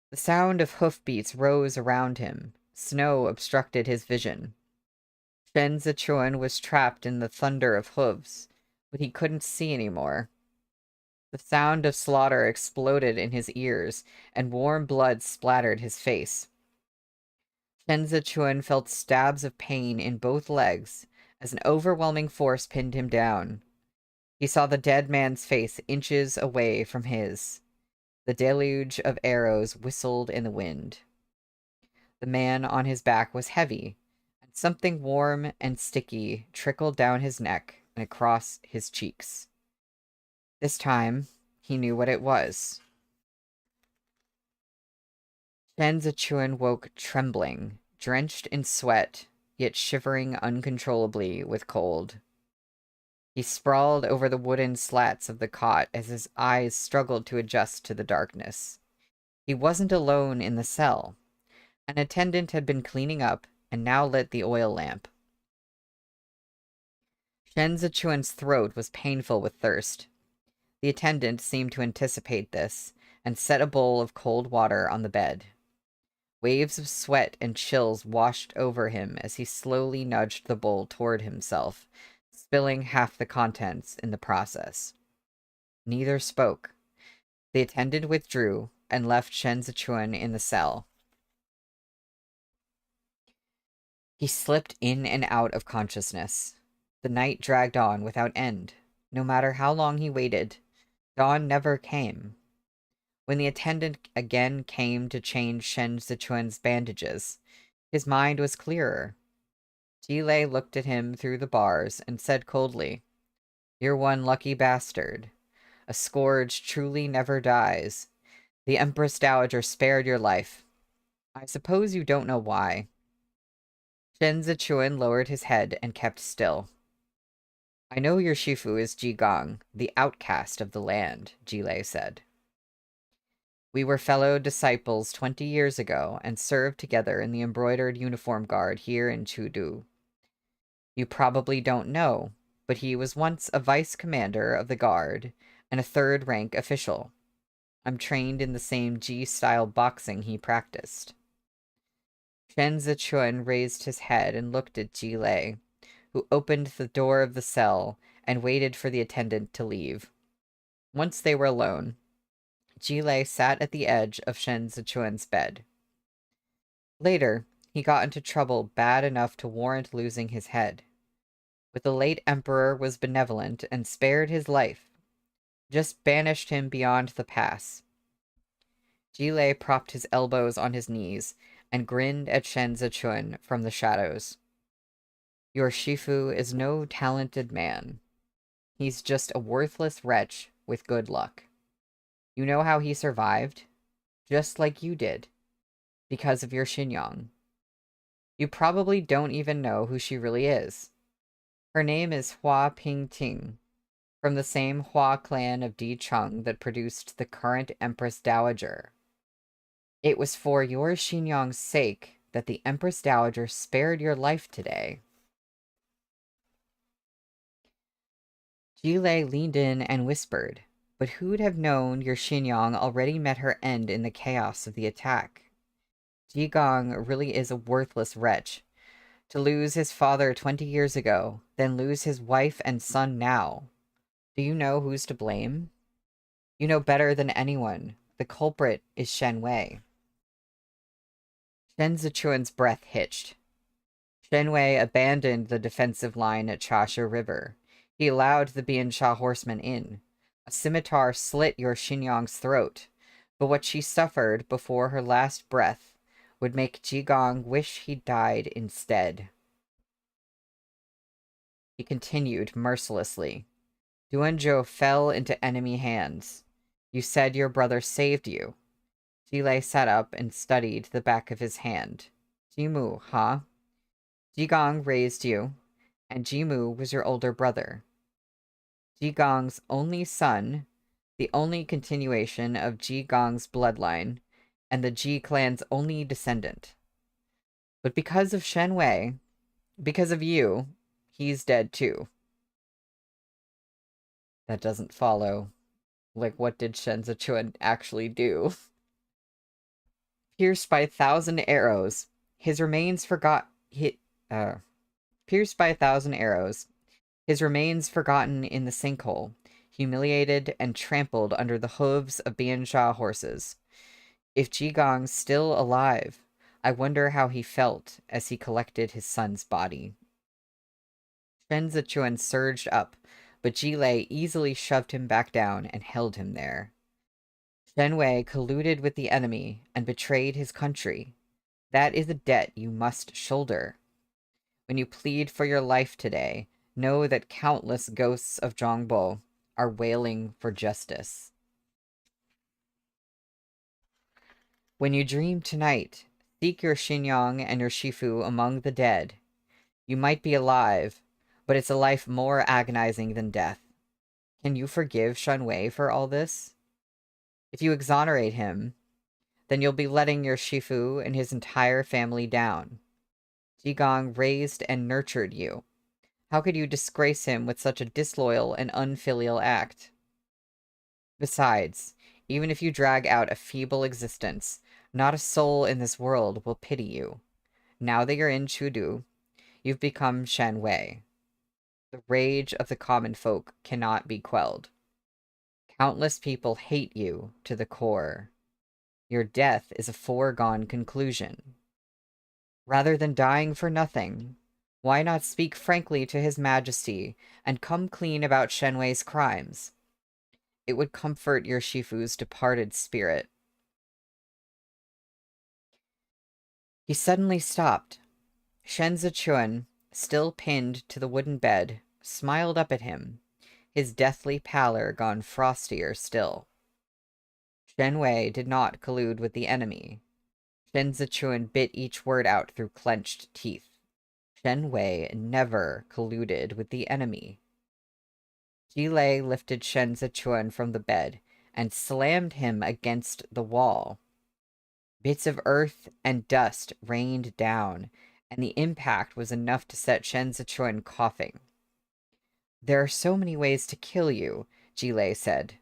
The sound of hoofbeats rose around him. Snow obstructed his vision. Shen Zichuan was trapped in the thunder of hooves, but he couldn't see anymore. The sound of slaughter exploded in his ears, and warm blood splattered his face. Shen Zichuan felt stabs of pain in both legs as an overwhelming force pinned him down. He saw the dead man's face inches away from his. The deluge of arrows whistled in the wind. The man on his back was heavy, and something warm and sticky trickled down his neck and across his cheeks. This time, he knew what it was. Shen Zichuan woke trembling, drenched in sweat, yet shivering uncontrollably with cold. He sprawled over the wooden slats of the cot as his eyes struggled to adjust to the darkness. He wasn't alone in the cell. An attendant had been cleaning up and now lit the oil lamp. Shen Zichuan's throat was painful with thirst. The attendant seemed to anticipate this and set a bowl of cold water on the bed. Waves of sweat and chills washed over him as he slowly nudged the bowl toward himself, spilling half the contents in the process. Neither spoke. The attendant withdrew and left Shen Zichuan in the cell. He slipped in and out of consciousness. The night dragged on without end. No matter how long he waited, dawn never came. When the attendant again came to change Shen Zichuan's bandages, his mind was clearer. Jilei looked at him through the bars and said coldly, "You're one lucky bastard. A scourge truly never dies. The Empress Dowager spared your life. I suppose you don't know why." Shen Zichuan lowered his head and kept still. "I know your Shifu is Ji Gang, the outcast of the land," Jilei said. "We were fellow disciples 20 years ago and served together in the embroidered uniform guard here in Chudu. You probably don't know, but he was once a vice commander of the guard and a third-rank official. I'm trained in the same Ji-style boxing he practiced." Shen Zichuan raised his head and looked at Jilei, who opened the door of the cell and waited for the attendant to leave. Once they were alone, Jilei sat at the edge of Shen Zichuan's bed. Later, he got into trouble bad enough to warrant losing his head. But the late emperor was benevolent and spared his life, just banished him beyond the pass. Jilei propped his elbows on his knees and grinned at Shen Zichuan from the shadows. "Your Shifu is no talented man. He's just a worthless wretch with good luck. You know how he survived? Just like you did. Because of your Xinjiang. You probably don't even know who she really is. Her name is Hua Pingting, from the same Hua clan of Di Cheng that produced the current Empress Dowager. It was for your Xinjiang's sake that the Empress Dowager spared your life today. Jilei leaned in and whispered, but who'd have known your Xinyang already met her end in the chaos of the attack? Jigong really is a worthless wretch. To lose his father 20 years ago, then lose his wife and son now. Do you know who's to blame? You know better than anyone. The culprit is Shen Wei. Shen Zichuan's breath hitched. Shen Wei abandoned the defensive line at Chasha River. He allowed the Biansha horsemen in. A scimitar slit your Xinyang's throat, but what she suffered before her last breath would make Jigong wish he died instead. He continued mercilessly. Duanzhou fell into enemy hands. You said your brother saved you. Jilei sat up and studied the back of his hand. Jimu, huh? Jigong raised you, and Jimu was your older brother. Jigong's only son, the only continuation of Jigong's bloodline, and the Ji clan's only descendant. But because of Shen Wei, because of you, he's dead too. That doesn't follow. Like, what did Shen Zichuan actually do? Pierced by 1,000 arrows, his remains pierced by 1,000 arrows, his remains forgotten in the sinkhole, humiliated and trampled under the hooves of Biansha horses. If Jigong's still alive, I wonder how he felt as he collected his son's body. Shen Zichuan surged up, but Jilei easily shoved him back down and held him there. Shen Wei colluded with the enemy and betrayed his country. That is a debt you must shoulder. When you plead for your life today, know that countless ghosts of Zhongbo are wailing for justice. When you dream tonight, seek your Xinyang and your Shifu among the dead. You might be alive, but it's a life more agonizing than death. Can you forgive Shen Wei for all this? If you exonerate him, then you'll be letting your Shifu and his entire family down. Jigong raised and nurtured you. How could you disgrace him with such a disloyal and unfilial act? Besides, even if you drag out a feeble existence, not a soul in this world will pity you. Now that you're in Chudu, you've become Shen Wei. The rage of the common folk cannot be quelled. Countless people hate you to the core. Your death is a foregone conclusion. Rather than dying for nothing, why not speak frankly to His Majesty and come clean about Shen Wei's crimes? It would comfort your Shifu's departed spirit. He suddenly stopped. Shen Zichuan, still pinned to the wooden bed, smiled up at him, his deathly pallor gone frostier still. Shen Wei did not collude with the enemy. Shen Zichuan bit each word out through clenched teeth. Shen Wei never colluded with the enemy. Jilei lifted Shen Zichuan from the bed and slammed him against the wall. Bits of earth and dust rained down, and the impact was enough to set Shen Zichuan coughing. There are so many ways to kill you, Jilei said.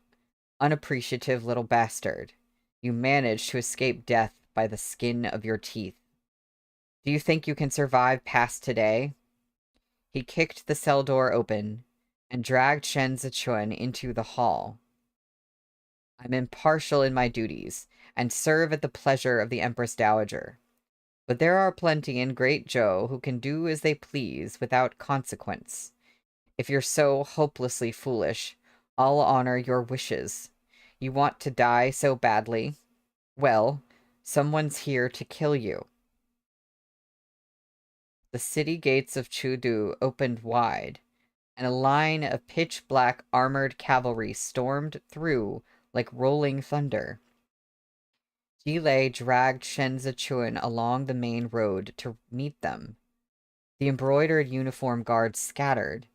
Unappreciative little bastard. You managed to escape death by the skin of your teeth. Do you think you can survive past today? He kicked the cell door open and dragged Shen Zichuan into the hall. I'm impartial in my duties and serve at the pleasure of the Empress Dowager. But there are plenty in Great Zhou who can do as they please without consequence. If you're so hopelessly foolish, I'll honor your wishes. You want to die so badly? Well, someone's here to kill you. The city gates of Chudu opened wide, and a line of pitch-black armored cavalry stormed through like rolling thunder. Jilei dragged Shen Zichuan along the main road to meet them. The embroidered uniform guards scattered,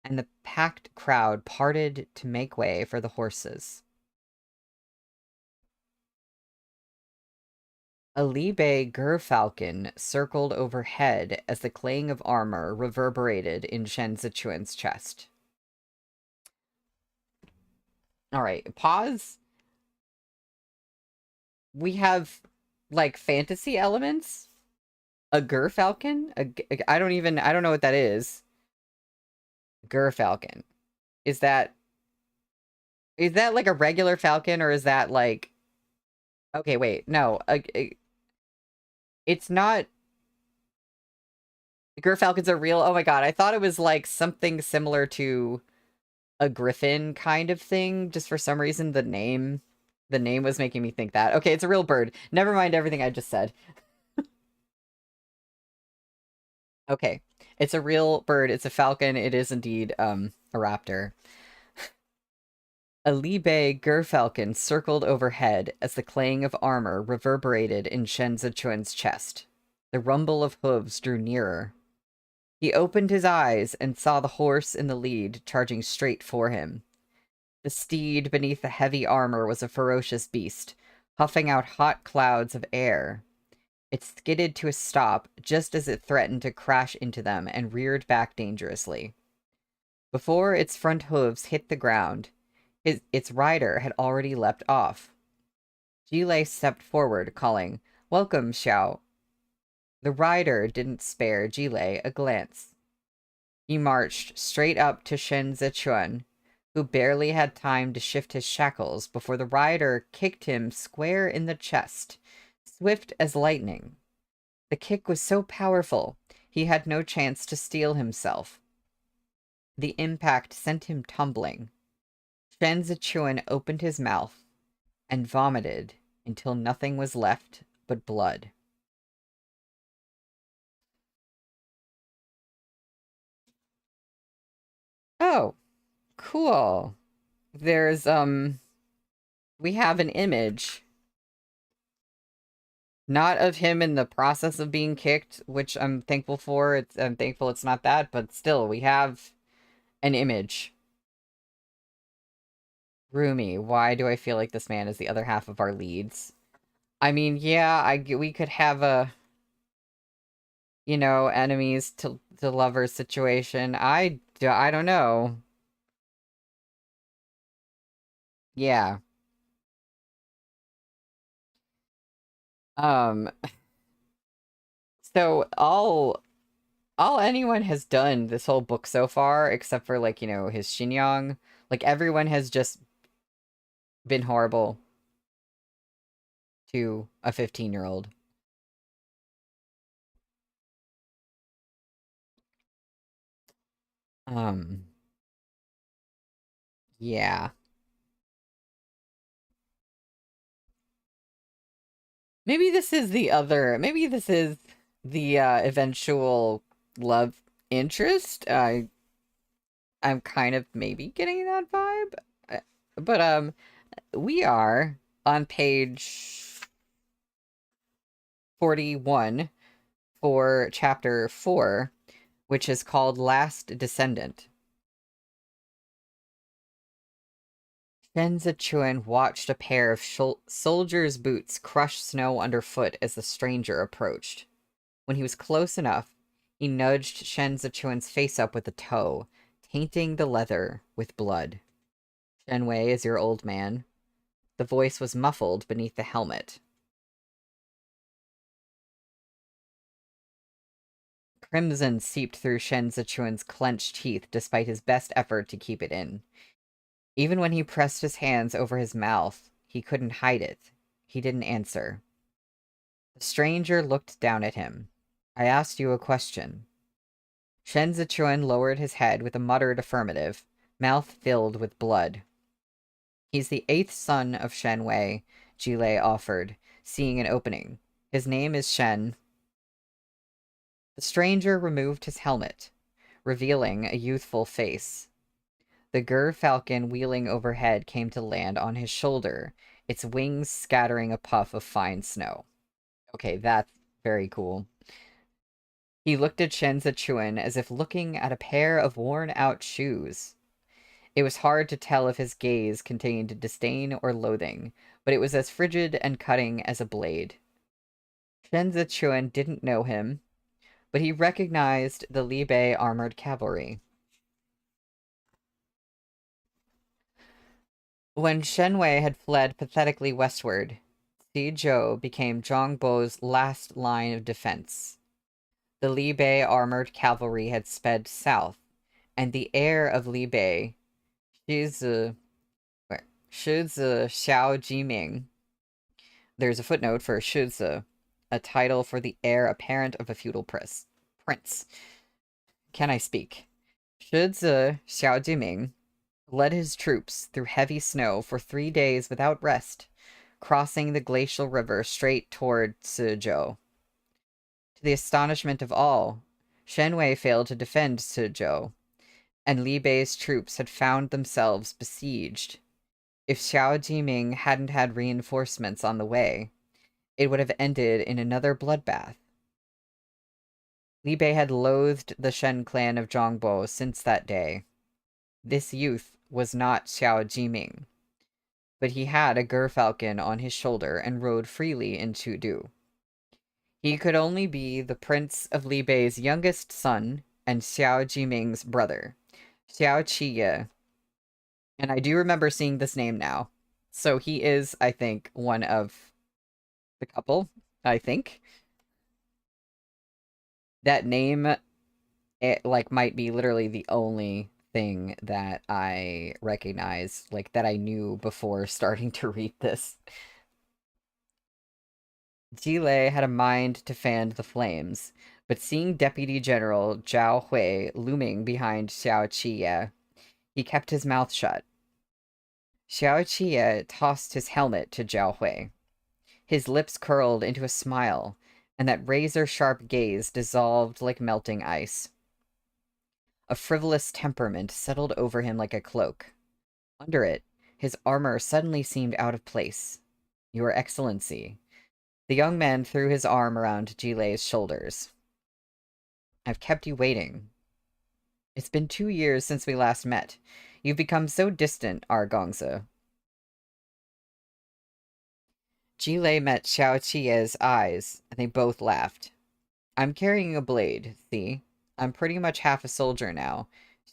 and the packed crowd parted to make way for the horses. A Libe gerfalcon circled overhead as the clang of armor reverberated in Shen Zichuan's chest. All right, pause. We have like fantasy elements. A gerfalcon? I don't know what that is. Gerfalcon. Is that like a regular falcon or is that like okay, wait. No. It's not gerfalcons are real. Oh my god. I thought it was like something similar to a griffin kind of thing. Just for some reason the name was making me think that. Okay, it's a real bird. Never mind everything I just said. Okay. It's a real bird. It's a falcon. It is indeed a raptor. A Libe gerfalcon circled overhead as the clang of armor reverberated in Shen Zichuan's chest. The rumble of hooves drew nearer. He opened his eyes and saw the horse in the lead charging straight for him. The steed beneath the heavy armor was a ferocious beast, puffing out hot clouds of air. It skidded to a stop just as it threatened to crash into them and reared back dangerously. Before its front hooves hit the ground, its rider had already leapt off. Jilei stepped forward, calling, "Welcome, Xiao." The rider didn't spare Jilei a glance. He marched straight up to Shen Zichuan, who barely had time to shift his shackles before the rider kicked him square in the chest, swift as lightning. The kick was so powerful, he had no chance to steel himself. The impact sent him tumbling. Shen Zichuan opened his mouth and vomited until nothing was left but blood. Oh, cool. There's, we have an image. Not of him in the process of being kicked, which I'm thankful for. I'm thankful it's not that, but still, we have an image. Rumi, why do I feel like this man is the other half of our leads? I mean, yeah, we could have a, enemies to lovers situation. I don't know. Yeah. Um, so all anyone has done this whole book so far, except for like, his Xinjiang, like everyone has just been horrible to a 15-year-old. Um, yeah. Maybe this is the eventual love interest. I'm kind of maybe getting that vibe. But we are on page 41 for chapter 4, which is called Last Descendant. Shen Zichuan watched a pair of soldier's boots crush snow underfoot as the stranger approached. When he was close enough, he nudged Shen Zichuan's face up with a toe, tainting the leather with blood. "Shenwei is your old man." The voice was muffled beneath the helmet. Crimson seeped through Shen Zichuan's clenched teeth despite his best effort to keep it in. Even when he pressed his hands over his mouth, he couldn't hide it. He didn't answer. The stranger looked down at him. "I asked you a question." Shen Zichuan lowered his head with a muttered affirmative, mouth filled with blood. "He's the 8th son of Shen Wei," Jilei offered, seeing an opening. "His name is Shen." The stranger removed his helmet, revealing a youthful face. The Gur falcon wheeling overhead came to land on his shoulder, its wings scattering a puff of fine snow. Okay, that's very cool. He looked at Shen Zichuan as if looking at a pair of worn-out shoes. It was hard to tell if his gaze contained disdain or loathing, but it was as frigid and cutting as a blade. Shen Zichuan didn't know him, but he recognized the Li Bei armored cavalry. When Shen Wei had fled pathetically westward, Zhou became Zhang Bo's last line of defense. The Li Bei armored cavalry had sped south, and the heir of Li Bei, Shizi, Shizi Xiao Jiming, there's a footnote for Shizi, a title for the heir apparent of a feudal prince. Can I speak? Shizi Xiao Jiming led his troops through heavy snow for 3 days without rest, crossing the glacial river straight toward Suzhou. To the astonishment of all, Shen Wei failed to defend Suzhou, and Li Bei's troops had found themselves besieged. If Xiao Jiming hadn't had reinforcements on the way, it would have ended in another bloodbath. Li Bei had loathed the Shen clan of Zhongbo since that day. This youth was not Xiao Jiming, but he had a gerfalcon on his shoulder and rode freely in Chudu. He could only be the prince of Li Bei's youngest son and Xiao Jiming's brother, Xiao Qiye. And I do remember seeing this name now. So he is, I think, one of the couple, I think. That name, it, like, might be literally the only thing that I recognize, like, that I knew before starting to read this. Jile had a mind to fan the flames, but seeing Deputy General Zhao Hui looming behind Xiao Qiye, he kept his mouth shut. Xiao Qiye tossed his helmet to Zhao Hui. His lips curled into a smile, and that razor-sharp gaze dissolved like melting ice. A frivolous temperament settled over him like a cloak. Under it, his armor suddenly seemed out of place. Your Excellency. The young man threw his arm around Jilei's shoulders. I've kept you waiting. It's been 2 years since we last met. You've become so distant, our Gongzi. Jilei met Xiao Qiye's eyes, and they both laughed. I'm carrying a blade, see? I'm pretty much half a soldier now,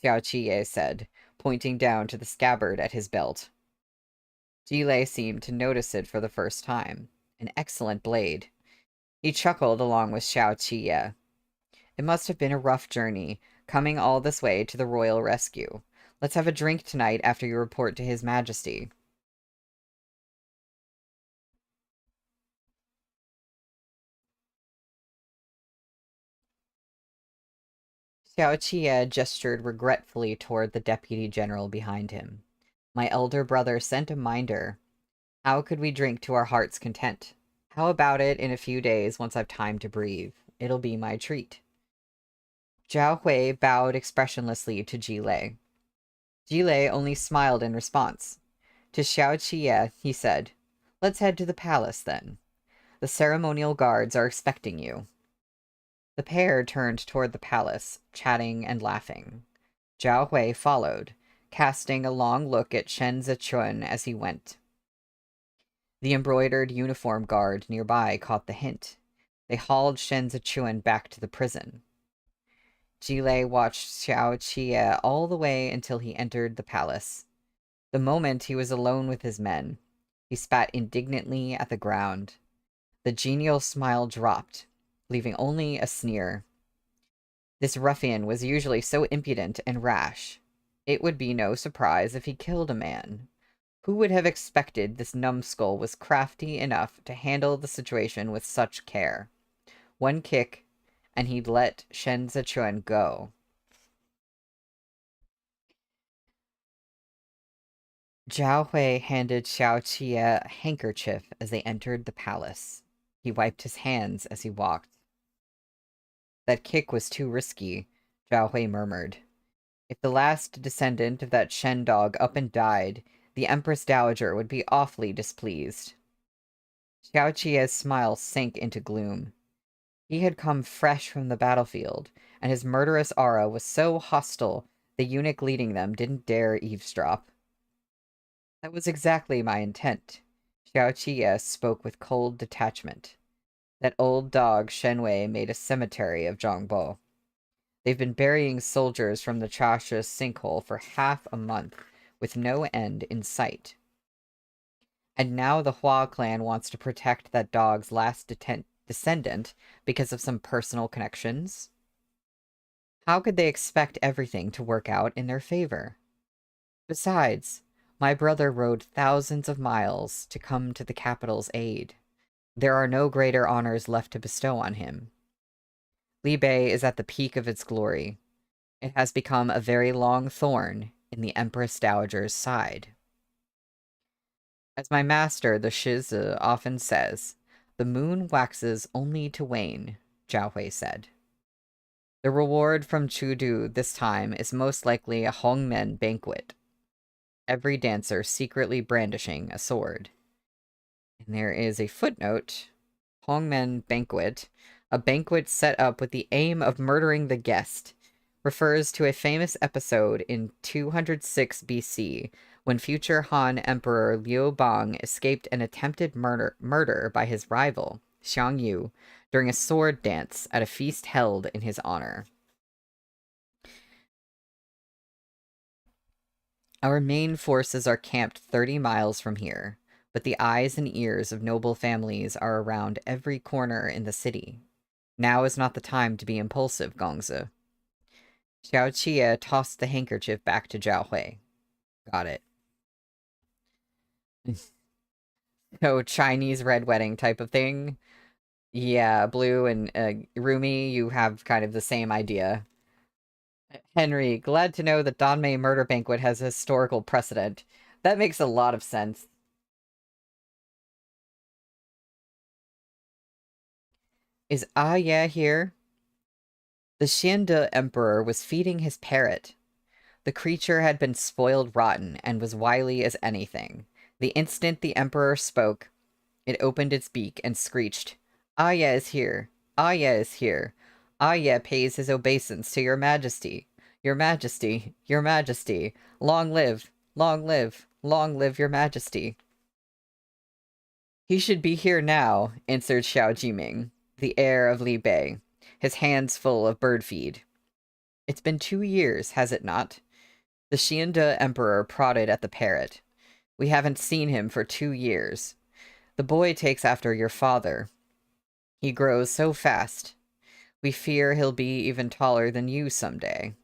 Xiao Qiye said, pointing down to the scabbard at his belt. Jilei seemed to notice it for the first time. An excellent blade. He chuckled along with Xiao Qiye. It must have been a rough journey, coming all this way to the royal rescue. Let's have a drink tonight after you report to His Majesty. Xiao Qie gestured regretfully toward the deputy general behind him. My elder brother sent a minder. How could we drink to our heart's content? How about it in a few days once I've time to breathe? It'll be my treat. Zhao Hui bowed expressionlessly to Jilei. Jilei only smiled in response. To Xiao Qie, he said, Let's head to the palace, then. The ceremonial guards are expecting you. The pair turned toward the palace, chatting and laughing. Zhao Hui followed, casting a long look at Shen Zichun as he went. The embroidered uniform guard nearby caught the hint. They hauled Shen Zichun back to the prison. Jilei watched Xiao Qie all the way until he entered the palace. The moment he was alone with his men, he spat indignantly at the ground. The genial smile dropped, leaving only a sneer. This ruffian was usually so impudent and rash. It would be no surprise if he killed a man. Who would have expected this numbskull was crafty enough to handle the situation with such care? One kick, and he'd let Shen Zichuan go. Zhao Hui handed Xiao Qie a handkerchief as they entered the palace. He wiped his hands as he walked. That kick was too risky, Zhao Hui murmured. If the last descendant of that Shen dog up and died, the Empress Dowager would be awfully displeased. Xiao Qie's smile sank into gloom. He had come fresh from the battlefield, and his murderous aura was so hostile the eunuch leading them didn't dare eavesdrop. That was exactly my intent. Xiao Qie spoke with cold detachment. That old dog Shenwei made a cemetery of Zhongbo. They've been burying soldiers from the Chasha sinkhole for half a month, with no end in sight. And now the Hua clan wants to protect that dog's last descendant because of some personal connections? How could they expect everything to work out in their favor? Besides, my brother rode thousands of miles to come to the capital's aid. There are no greater honors left to bestow on him. Li Bei is at the peak of its glory. It has become a very long thorn in the Empress Dowager's side. As my master, the Shizi, often says, the moon waxes only to wane, Zhao Hui said. The reward from Chudu this time is most likely a Hongmen banquet. Every dancer secretly brandishing a sword. And there is a footnote. Hongmen banquet, a banquet set up with the aim of murdering the guest, refers to a famous episode in 206 BC when future Han Emperor Liu Bang escaped an attempted murder by his rival, Xiang Yu, during a sword dance at a feast held in his honor. Our main forces are camped 30 miles from here, but the eyes and ears of noble families are around every corner in the city. Now is not the time to be impulsive, Gongzi. Xiao Qie tossed the handkerchief back to Zhao Hui. Got it. So, Chinese red wedding type of thing. Yeah, Blue and Rumi, you have kind of the same idea. Henry, glad to know that Danmei murder banquet has a historical precedent. That makes a lot of sense. Is Aya here? The Xiande emperor was feeding his parrot. The creature had been spoiled rotten and was wily as anything. The instant the emperor spoke, it opened its beak and screeched, Aya is here! Aya is here! Aya pays his obeisance to your majesty! Your majesty! Your majesty! Long live! Long live! Long live your majesty! He should be here now, answered Xiao Jiming, the heir of Li Bei, his hands full of bird feed. It's been 2 years, has it not? The Xiande emperor prodded at the parrot. We haven't seen him for 2 years. The boy takes after your father. He grows so fast. We fear he'll be even taller than you someday.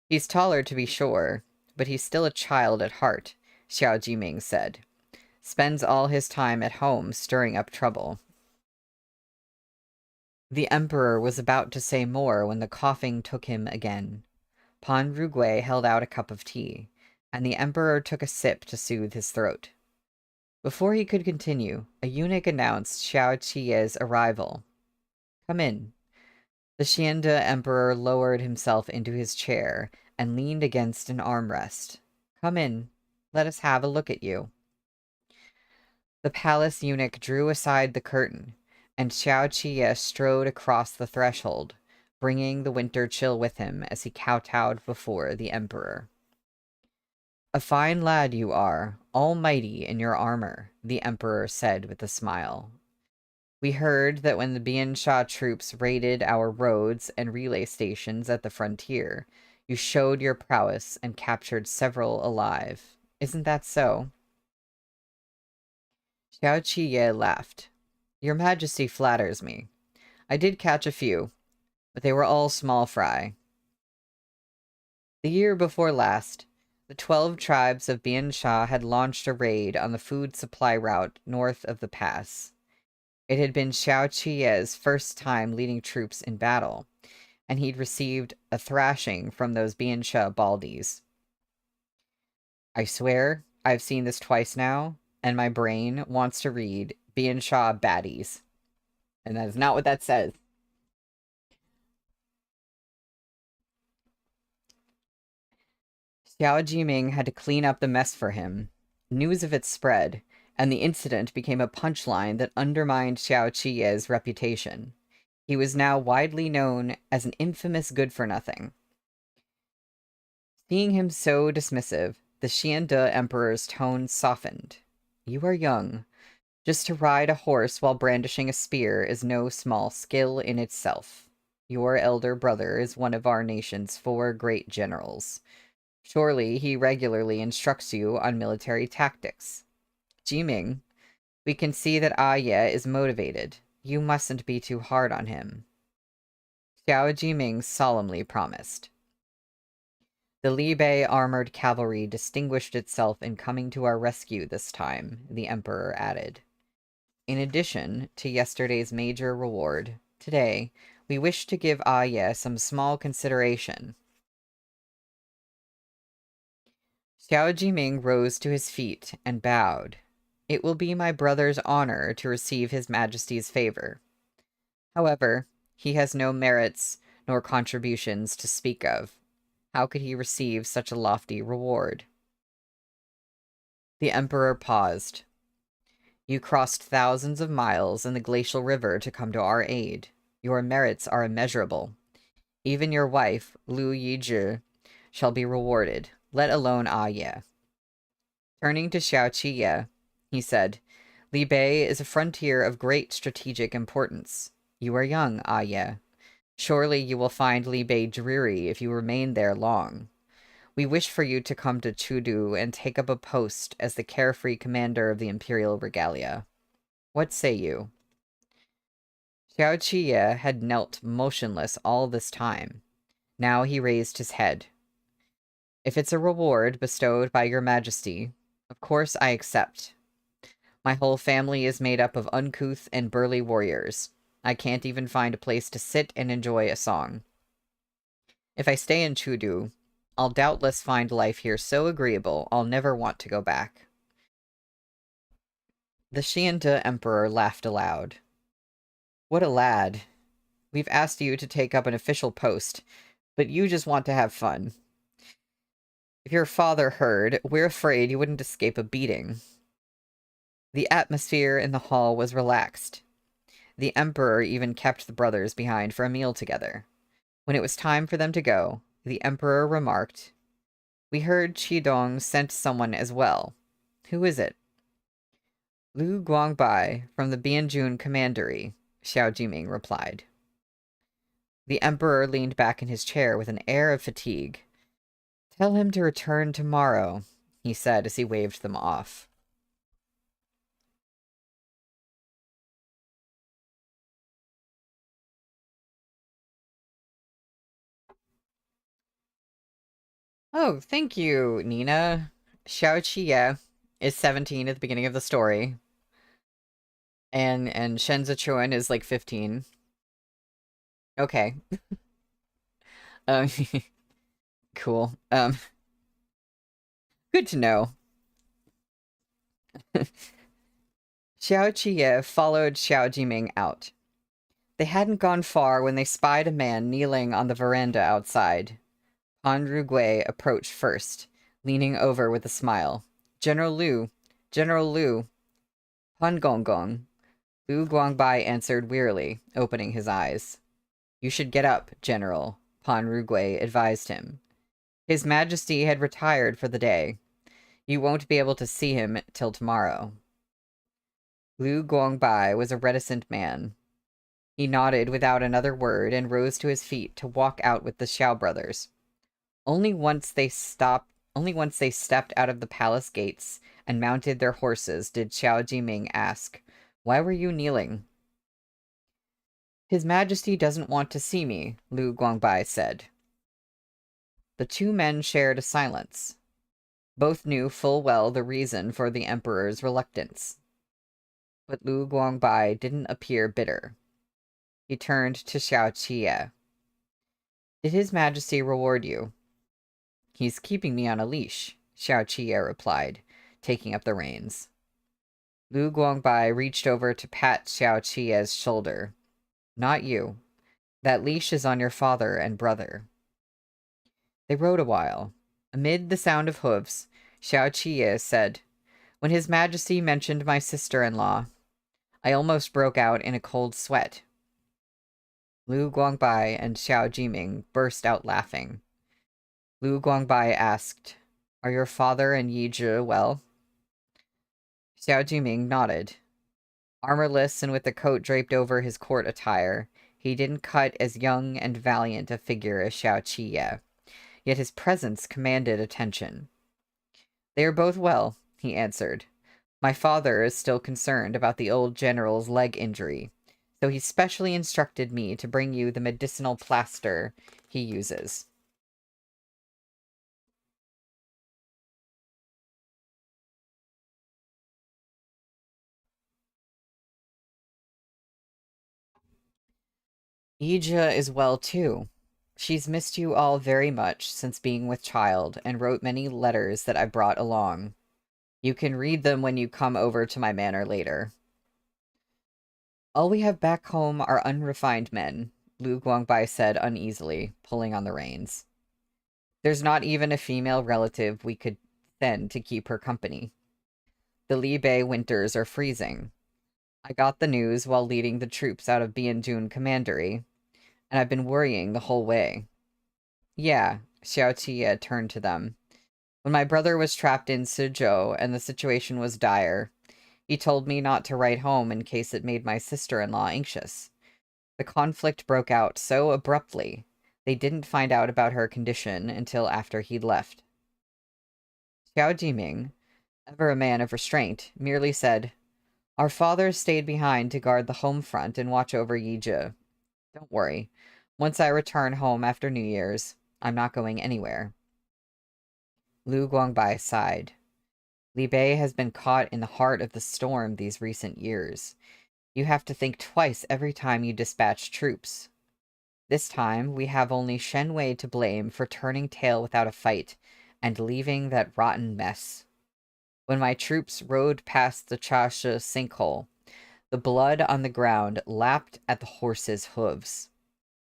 He's taller to be sure, but he's still a child at heart, Xiao Jiming said. Spends all his time at home stirring up trouble. The emperor was about to say more when the coughing took him again. Pan Rugui held out a cup of tea, and the emperor took a sip to soothe his throat. Before he could continue, a eunuch announced Xiao Qie's arrival. Come in. The Xiande emperor lowered himself into his chair and leaned against an armrest. Come in. Let us have a look at you. The palace eunuch drew aside the curtain, and Xiao Qie strode across the threshold, bringing the winter chill with him as he kowtowed before the emperor. A fine lad you are, almighty in your armor, the emperor said with a smile. We heard that when the Bian Sha troops raided our roads and relay stations at the frontier, you showed your prowess and captured several alive. Isn't that so? Xiao Qie laughed. Your Majesty flatters me. I did catch a few, but they were all small fry. The year before last, the 12 tribes of Bian Sha had launched a raid on the food supply route north of the pass. It had been Xiao Qie's first time leading troops in battle, and he'd received a thrashing from those Bian Sha baldies. I swear, I've seen this twice now, and my brain wants to read Bian Sha baddies. And that is not what that says. Xiao Jiming had to clean up the mess for him. News of it spread, and the incident became a punchline that undermined Xiao Qie's reputation. He was now widely known as an infamous good-for-nothing. Seeing him so dismissive, the Xiande emperor's tone softened. You are young. Just to ride a horse while brandishing a spear is no small skill in itself. Your elder brother is one of our nation's 4 great generals. Surely he regularly instructs you on military tactics. Jiming, we can see that Ye is motivated. You mustn't be too hard on him. Xiao Jiming solemnly promised. The Li Bei armored cavalry distinguished itself in coming to our rescue this time, the Emperor added. In addition to yesterday's major reward, today, we wish to give Ye some small consideration. Xiao Jiming rose to his feet and bowed. It will be my brother's honor to receive His Majesty's favor. However, he has no merits nor contributions to speak of. How could he receive such a lofty reward? The Emperor paused. You crossed thousands of miles in the glacial river to come to our aid. Your merits are immeasurable. Even your wife, Lu Yizhi, shall be rewarded, let alone Ye. Turning to Xiao Qiye, he said, Li Bei is a frontier of great strategic importance. You are young, Ye. Surely you will find Li Bei dreary if you remain there long. We wish for you to come to Chudu and take up a post as the carefree commander of the imperial regalia. What say you? Xiao Qiye had knelt motionless all this time. Now he raised his head. If it's a reward bestowed by your majesty, of course I accept. My whole family is made up of uncouth and burly warriors. I can't even find a place to sit and enjoy a song. If I stay in Chudu, I'll doubtless find life here so agreeable I'll never want to go back. The Xiande Emperor laughed aloud. What a lad. We've asked you to take up an official post, but you just want to have fun. If your father heard, we're afraid you wouldn't escape a beating. The atmosphere in the hall was relaxed. The Emperor even kept the brothers behind for a meal together. When it was time for them to go, the Emperor remarked, We heard Qidong sent someone as well. Who is it? Lu Guangbai from the Bianjun Commandery, Xiao Jiming replied. The Emperor leaned back in his chair with an air of fatigue. Tell him to return tomorrow, he said as he waved them off. Oh, thank you, Nina. Xiao Qiye is 17 at the beginning of the story. And Shen Zichuan is like 15. Okay. Um, cool. Good to know. Xiao Qiye followed Xiao Jiming out. They hadn't gone far when they spied a man kneeling on the veranda outside. Han Rugui approached first, leaning over with a smile. General Lu. General Lu. Han Gonggong. Lu Guangbai answered wearily, opening his eyes. You should get up, General, Pan Rugui advised him. His Majesty had retired for the day. You won't be able to see him till tomorrow. Lu Guangbai was a reticent man. He nodded without another word and rose to his feet to walk out with the Xiao brothers. Only once they stepped out of the palace gates and mounted their horses did Xiao Jiming ask, Why were you kneeling? His Majesty doesn't want to see me, Lu Guangbai said. The two men shared a silence. Both knew full well the reason for the Emperor's reluctance. But Lu Guangbai didn't appear bitter. He turned to Xiao Qiye. Did His Majesty reward you? He's keeping me on a leash, Xiao Qiye replied, taking up the reins. Lu Guangbai reached over to pat Xiao Qiye's shoulder. Not you. That leash is on your father and brother. They rode a while. Amid the sound of hoofs, Xiao Qiye said, When His Majesty mentioned my sister-in-law, I almost broke out in a cold sweat. Lu Guangbai and Xiao Jiming burst out laughing. Lu Guangbai asked, Are your father and Yizhi well? Xiao Jiming nodded. Armorless and with the coat draped over his court attire, he didn't cut as young and valiant a figure as Xiao Qiye, yet his presence commanded attention. "They are both well," he answered. "My father is still concerned about the old general's leg injury, so he specially instructed me to bring you the medicinal plaster he uses." "Yija is well, too. She's missed you all very much since being with child, and wrote many letters that I brought along. You can read them when you come over to my manor later." "All we have back home are unrefined men," Lu Guangbai said uneasily, pulling on the reins. "There's not even a female relative we could send to keep her company. The Li Bei winters are freezing. I got the news while leading the troops out of Bianjun Commandery, and I've been worrying the whole way." "Yeah," Xiao Qiye turned to them. "When my brother was trapped in Suzhou and the situation was dire, he told me not to write home in case it made my sister-in-law anxious. The conflict broke out so abruptly, they didn't find out about her condition until after he'd left." Xiao Jiming, ever a man of restraint, merely said, "Our father stayed behind to guard the home front and watch over Yizhi. Don't worry. Once I return home after New Year's, I'm not going anywhere." Lu Guangbai sighed. "Li Bei has been caught in the heart of the storm these recent years. You have to think twice every time you dispatch troops. This time, we have only Shen Wei to blame for turning tail without a fight and leaving that rotten mess. When my troops rode past the Chashi sinkhole, the blood on the ground lapped at the horse's hooves.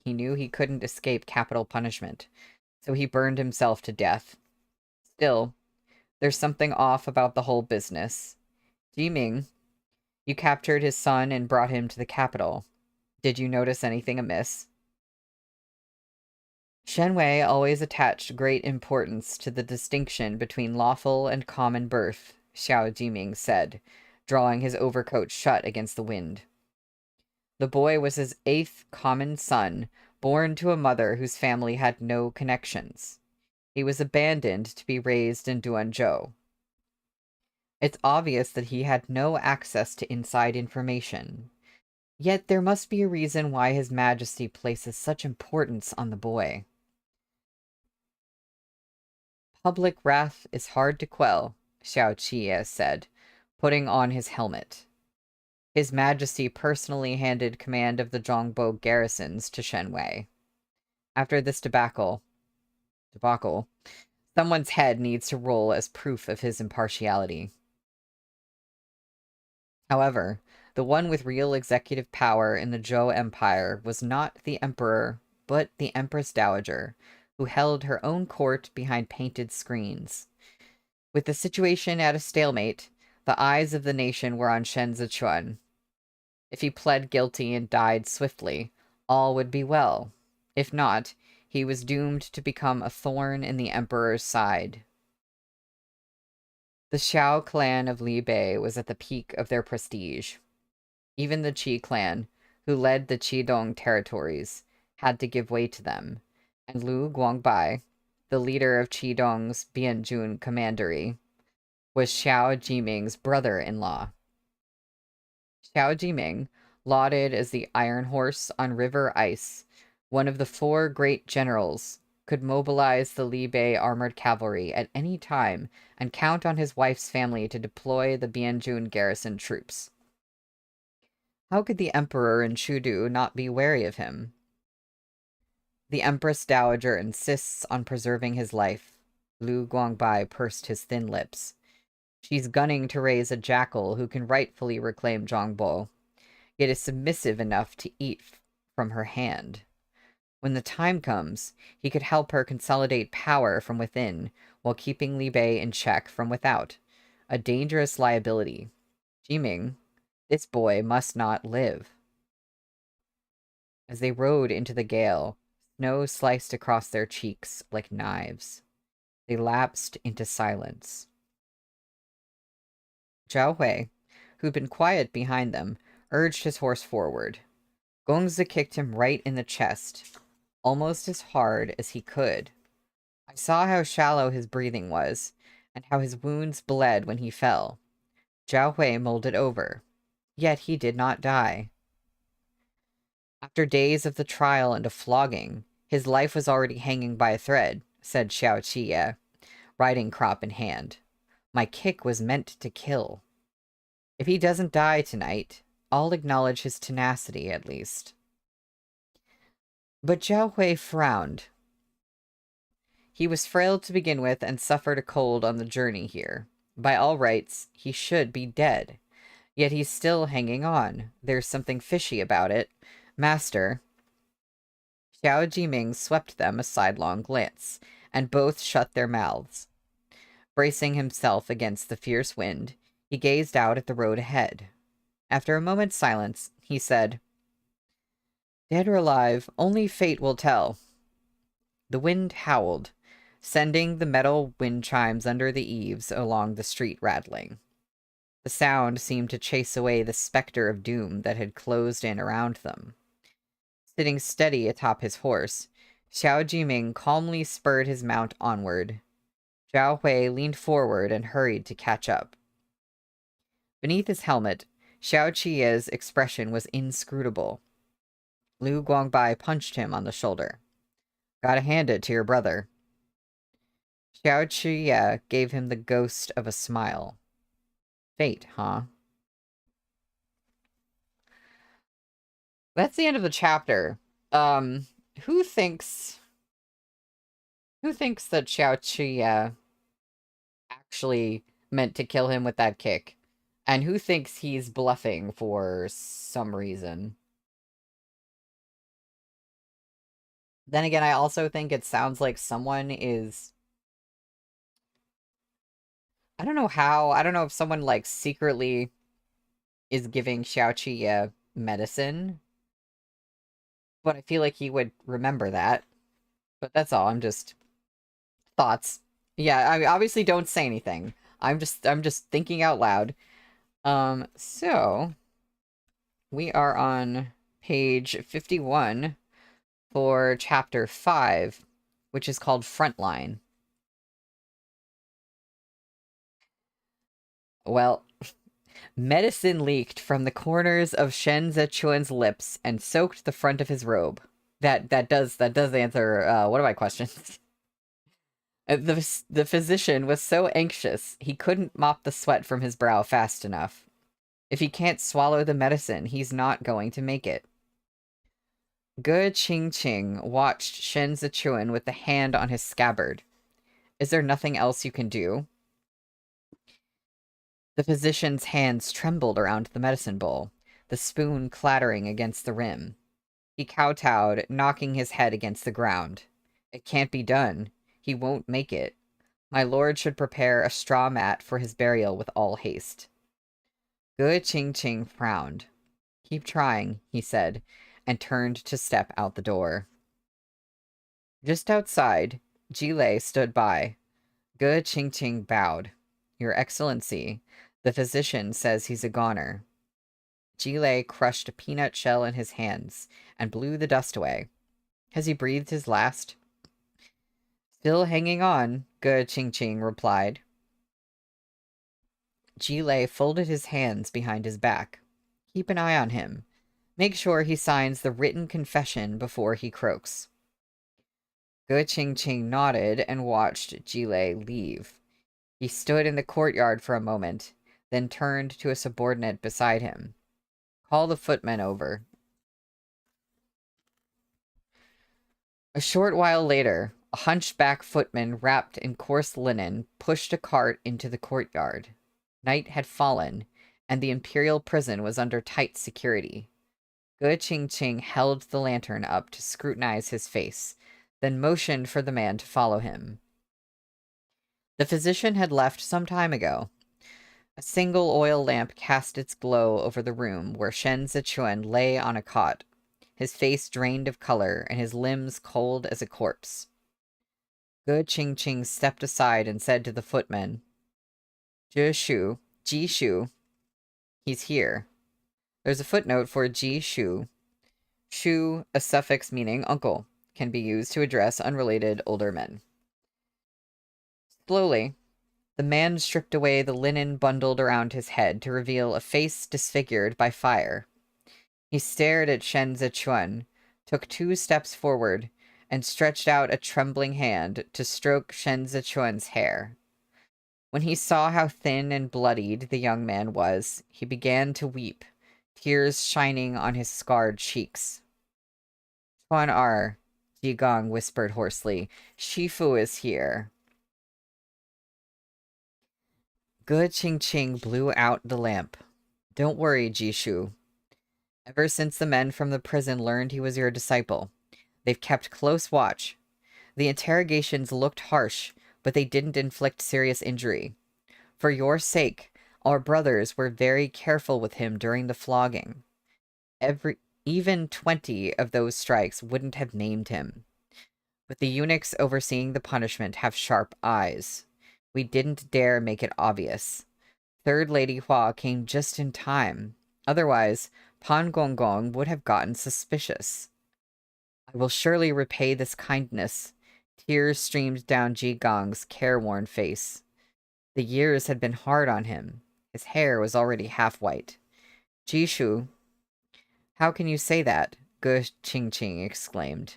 He knew he couldn't escape capital punishment, so he burned himself to death. Still, there's something off about the whole business. Jiming, you captured his son and brought him to the capital. Did you notice anything amiss?" Shen Wei always attached great importance to the distinction between lawful and common birth, Xiao Jiming said, drawing his overcoat shut against the wind. "The boy was his 8th common son, born to a mother whose family had no connections. He was abandoned to be raised in Duanzhou. It's obvious that he had no access to inside information. Yet there must be a reason why His Majesty places such importance on the boy." "Public wrath is hard to quell," Xiao Qiye said, putting on his helmet. His Majesty personally handed command of the Zhongbo garrisons to Shen Wei. After this debacle, someone's head needs to roll as proof of his impartiality. However, the one with real executive power in the Zhou Empire was not the emperor, but the Empress Dowager, who held her own court behind painted screens. With the situation at a stalemate, the eyes of the nation were on Shen Zichuan. If he pled guilty and died swiftly, all would be well. If not, he was doomed to become a thorn in the emperor's side. The Xiao clan of Li Bei was at the peak of their prestige. Even the Qi clan, who led the Qidong territories, had to give way to them, and Lu Guangbai, the leader of Qidong's Bianjun commandery, was Xiao Jiming's brother-in-law. Xiao Jiming, lauded as the Iron Horse on river ice, one of the 4 great generals, could mobilize the Li Bei armored cavalry at any time and count on his wife's family to deploy the Bianjun garrison troops. How could the emperor in Shudu not be wary of him? "The Empress Dowager insists on preserving his life." Lu Guangbai pursed his thin lips. "She's gunning to raise a jackal who can rightfully reclaim Zhongbo, yet is submissive enough to eat from her hand. When the time comes, he could help her consolidate power from within while keeping Li Bei in check from without. A dangerous liability. Jiming, this boy must not live." As they rode into the gale, snow sliced across their cheeks like knives. They lapsed into silence. Zhao Hui, who'd been quiet behind them, urged his horse forward. Gongzi kicked him right in the chest, almost as hard as he could. I saw how shallow his breathing was, and how his wounds bled when he fell. Zhao Hui molded over, yet he did not die. After days of the trial and of flogging, his life was already hanging by a thread, said Xiao Qiye, riding crop in hand. My kick was meant to kill. If he doesn't die tonight, I'll acknowledge his tenacity at least. But Zhao Hui frowned. He was frail to begin with and suffered a cold on the journey here. By all rights, he should be dead. Yet he's still hanging on. There's something fishy about it. Master. Xiao Jiming swept them a sidelong glance, and both shut their mouths. Bracing himself against the fierce wind, he gazed out at the road ahead. After a moment's silence, he said, Dead or alive, only fate will tell. The wind howled, sending the metal wind chimes under the eaves along the street rattling. The sound seemed to chase away the specter of doom that had closed in around them. Sitting steady atop his horse, Xiao Jiming calmly spurred his mount onward. Zhao Hui leaned forward and hurried to catch up. Beneath his helmet, Xiao Qiye's expression was inscrutable. Lu Guangbai punched him on the shoulder. Gotta hand it to your brother. Xiao Qiye gave him the ghost of a smile. Fate, huh? That's the end of the chapter. Who thinks that Xiao Qiye actually meant to kill him with that kick? And who thinks he's bluffing for some reason? Then again, I also think it sounds like someone is... I don't know how. I don't know if someone, like, secretly is giving Xiao Qiye medicine. But I feel like he would remember that. But that's all. I'm just... Thoughts. Yeah, I obviously don't say anything. I'm just thinking out loud. So... We are on page 51 for chapter 5, which is called Frontline. Well, medicine leaked from the corners of Shen Zichuan's lips and soaked the front of his robe. That does answer one of my questions. The physician was so anxious he couldn't mop the sweat from his brow fast enough. If he can't swallow the medicine, he's not going to make it. Ge Qing watched Shen Zichuan with the hand on his scabbard. Is there nothing else you can do? The physician's hands trembled around the medicine bowl, the spoon clattering against the rim. He kowtowed, knocking his head against the ground. It can't be done. He won't make it. My lord should prepare a straw mat for his burial with all haste. Ge Qing frowned. Keep trying, he said, and turned to step out the door. Just outside, Jilei stood by. Ge Qing bowed. Your Excellency, the physician says he's a goner. Jilei crushed a peanut shell in his hands and blew the dust away. Has he breathed his last? Still hanging on, Ge Qing replied. Jilei folded his hands behind his back. Keep an eye on him. Make sure he signs the written confession before he croaks. Ge Qing nodded and watched Jilei leave. He stood in the courtyard for a moment, then turned to a subordinate beside him. Call the footman over. A short while later, a hunchback footman wrapped in coarse linen pushed a cart into the courtyard. Night had fallen, and the imperial prison was under tight security. Ge Qing held the lantern up to scrutinize his face, then motioned for the man to follow him. The physician had left some time ago. A single oil lamp cast its glow over the room where Shen Zichuan lay on a cot, his face drained of color and his limbs cold as a corpse. Ge Qing stepped aside and said to the footman, Ji Shu, he's here. There's a footnote for Ji Shu. Shu, a suffix meaning uncle, can be used to address unrelated older men. Slowly, the man stripped away the linen bundled around his head to reveal a face disfigured by fire. He stared at Shen Zichuan, took 2 steps forward, and stretched out a trembling hand to stroke Shen Zichuan's hair. When he saw how thin and bloodied the young man was, he began to weep, tears shining on his scarred cheeks. Chuan Er, Ji Gong whispered hoarsely, Shifu is here. Ge Qing blew out the lamp. Don't worry, Jishu. Ever since the men from the prison learned he was your disciple, they've kept close watch. The interrogations looked harsh, but they didn't inflict serious injury. For your sake, our brothers were very careful with him during the flogging. Even 20 of those strikes wouldn't have named him. But the eunuchs overseeing the punishment have sharp eyes. We didn't dare make it obvious. Third Lady Hua came just in time. Otherwise, Pan Gong would have gotten suspicious. I will surely repay this kindness. Tears streamed down Ji Gong's careworn face. The years had been hard on him. His hair was already half white. Jishu, how can you say that? Ge Qing exclaimed.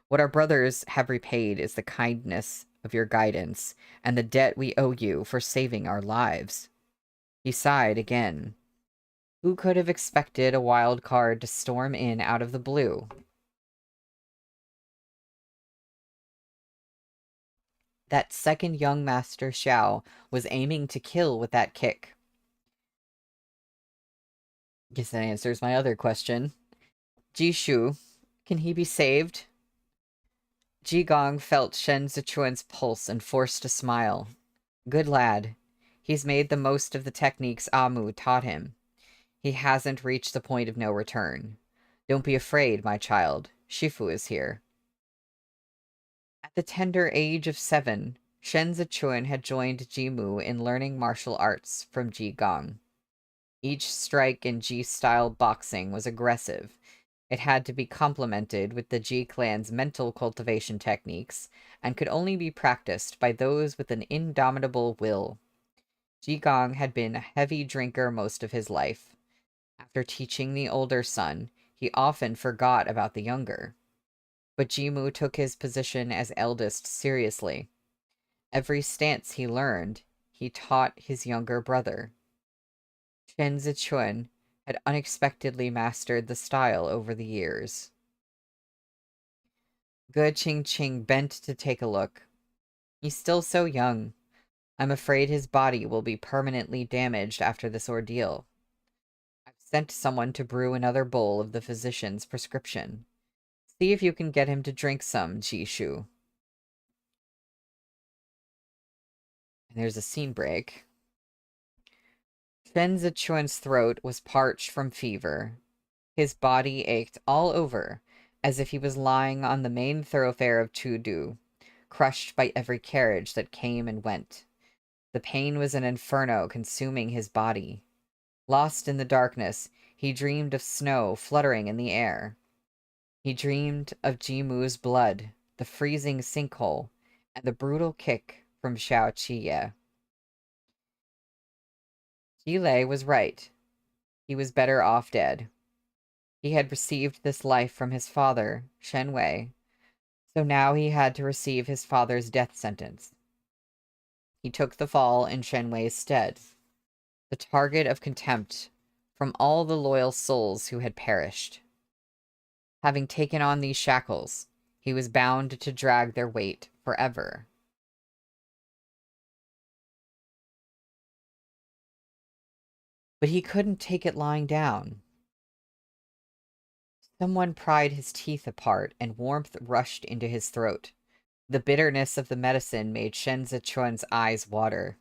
What our brothers have repaid is the kindness of your guidance and the debt we owe you for saving our lives. He sighed again. Who could have expected a wild card to storm in out of the blue? That second young master Xiao was aiming to kill with that kick. Guess that answers my other question. Jishu, can he be saved? Ji Gong felt Shen Zichuan's pulse and forced a smile. Good lad. He's made the most of the techniques Amu taught him. He hasn't reached the point of no return. Don't be afraid, my child. Shifu is here. At the tender age of 7, Shen Zichuan had joined Jimu in learning martial arts from Ji Gong. Each strike in Ji-style boxing was aggressive. It had to be complemented with the Ji clan's mental cultivation techniques and could only be practiced by those with an indomitable will. Ji Gong had been a heavy drinker most of his life. After teaching the older son, he often forgot about the younger. But Jimu took his position as eldest seriously. Every stance he learned, he taught his younger brother. Shen Zichuan had unexpectedly mastered the style over the years. Ge Qing bent to take a look. He's still so young. I'm afraid his body will be permanently damaged after this ordeal. I've sent someone to brew another bowl of the physician's prescription. See if you can get him to drink some, Jishu. And there's a scene break. Shen Zichuan's throat was parched from fever. His body ached all over, as if he was lying on the main thoroughfare of Chudu, crushed by every carriage that came and went. The pain was an inferno consuming his body. Lost in the darkness, he dreamed of snow fluttering in the air. He dreamed of Jimu's blood, the freezing sinkhole, and the brutal kick from Xiao Qiye. Jilei was right. He was better off dead. He had received this life from his father, Shen Wei, so now he had to receive his father's death sentence. He took the fall in Shen Wei's stead, the target of contempt from all the loyal souls who had perished. Having taken on these shackles, he was bound to drag their weight forever. But he couldn't take it lying down. Someone pried his teeth apart, and warmth rushed into his throat. The bitterness of the medicine made Shen Zichuan's eyes water.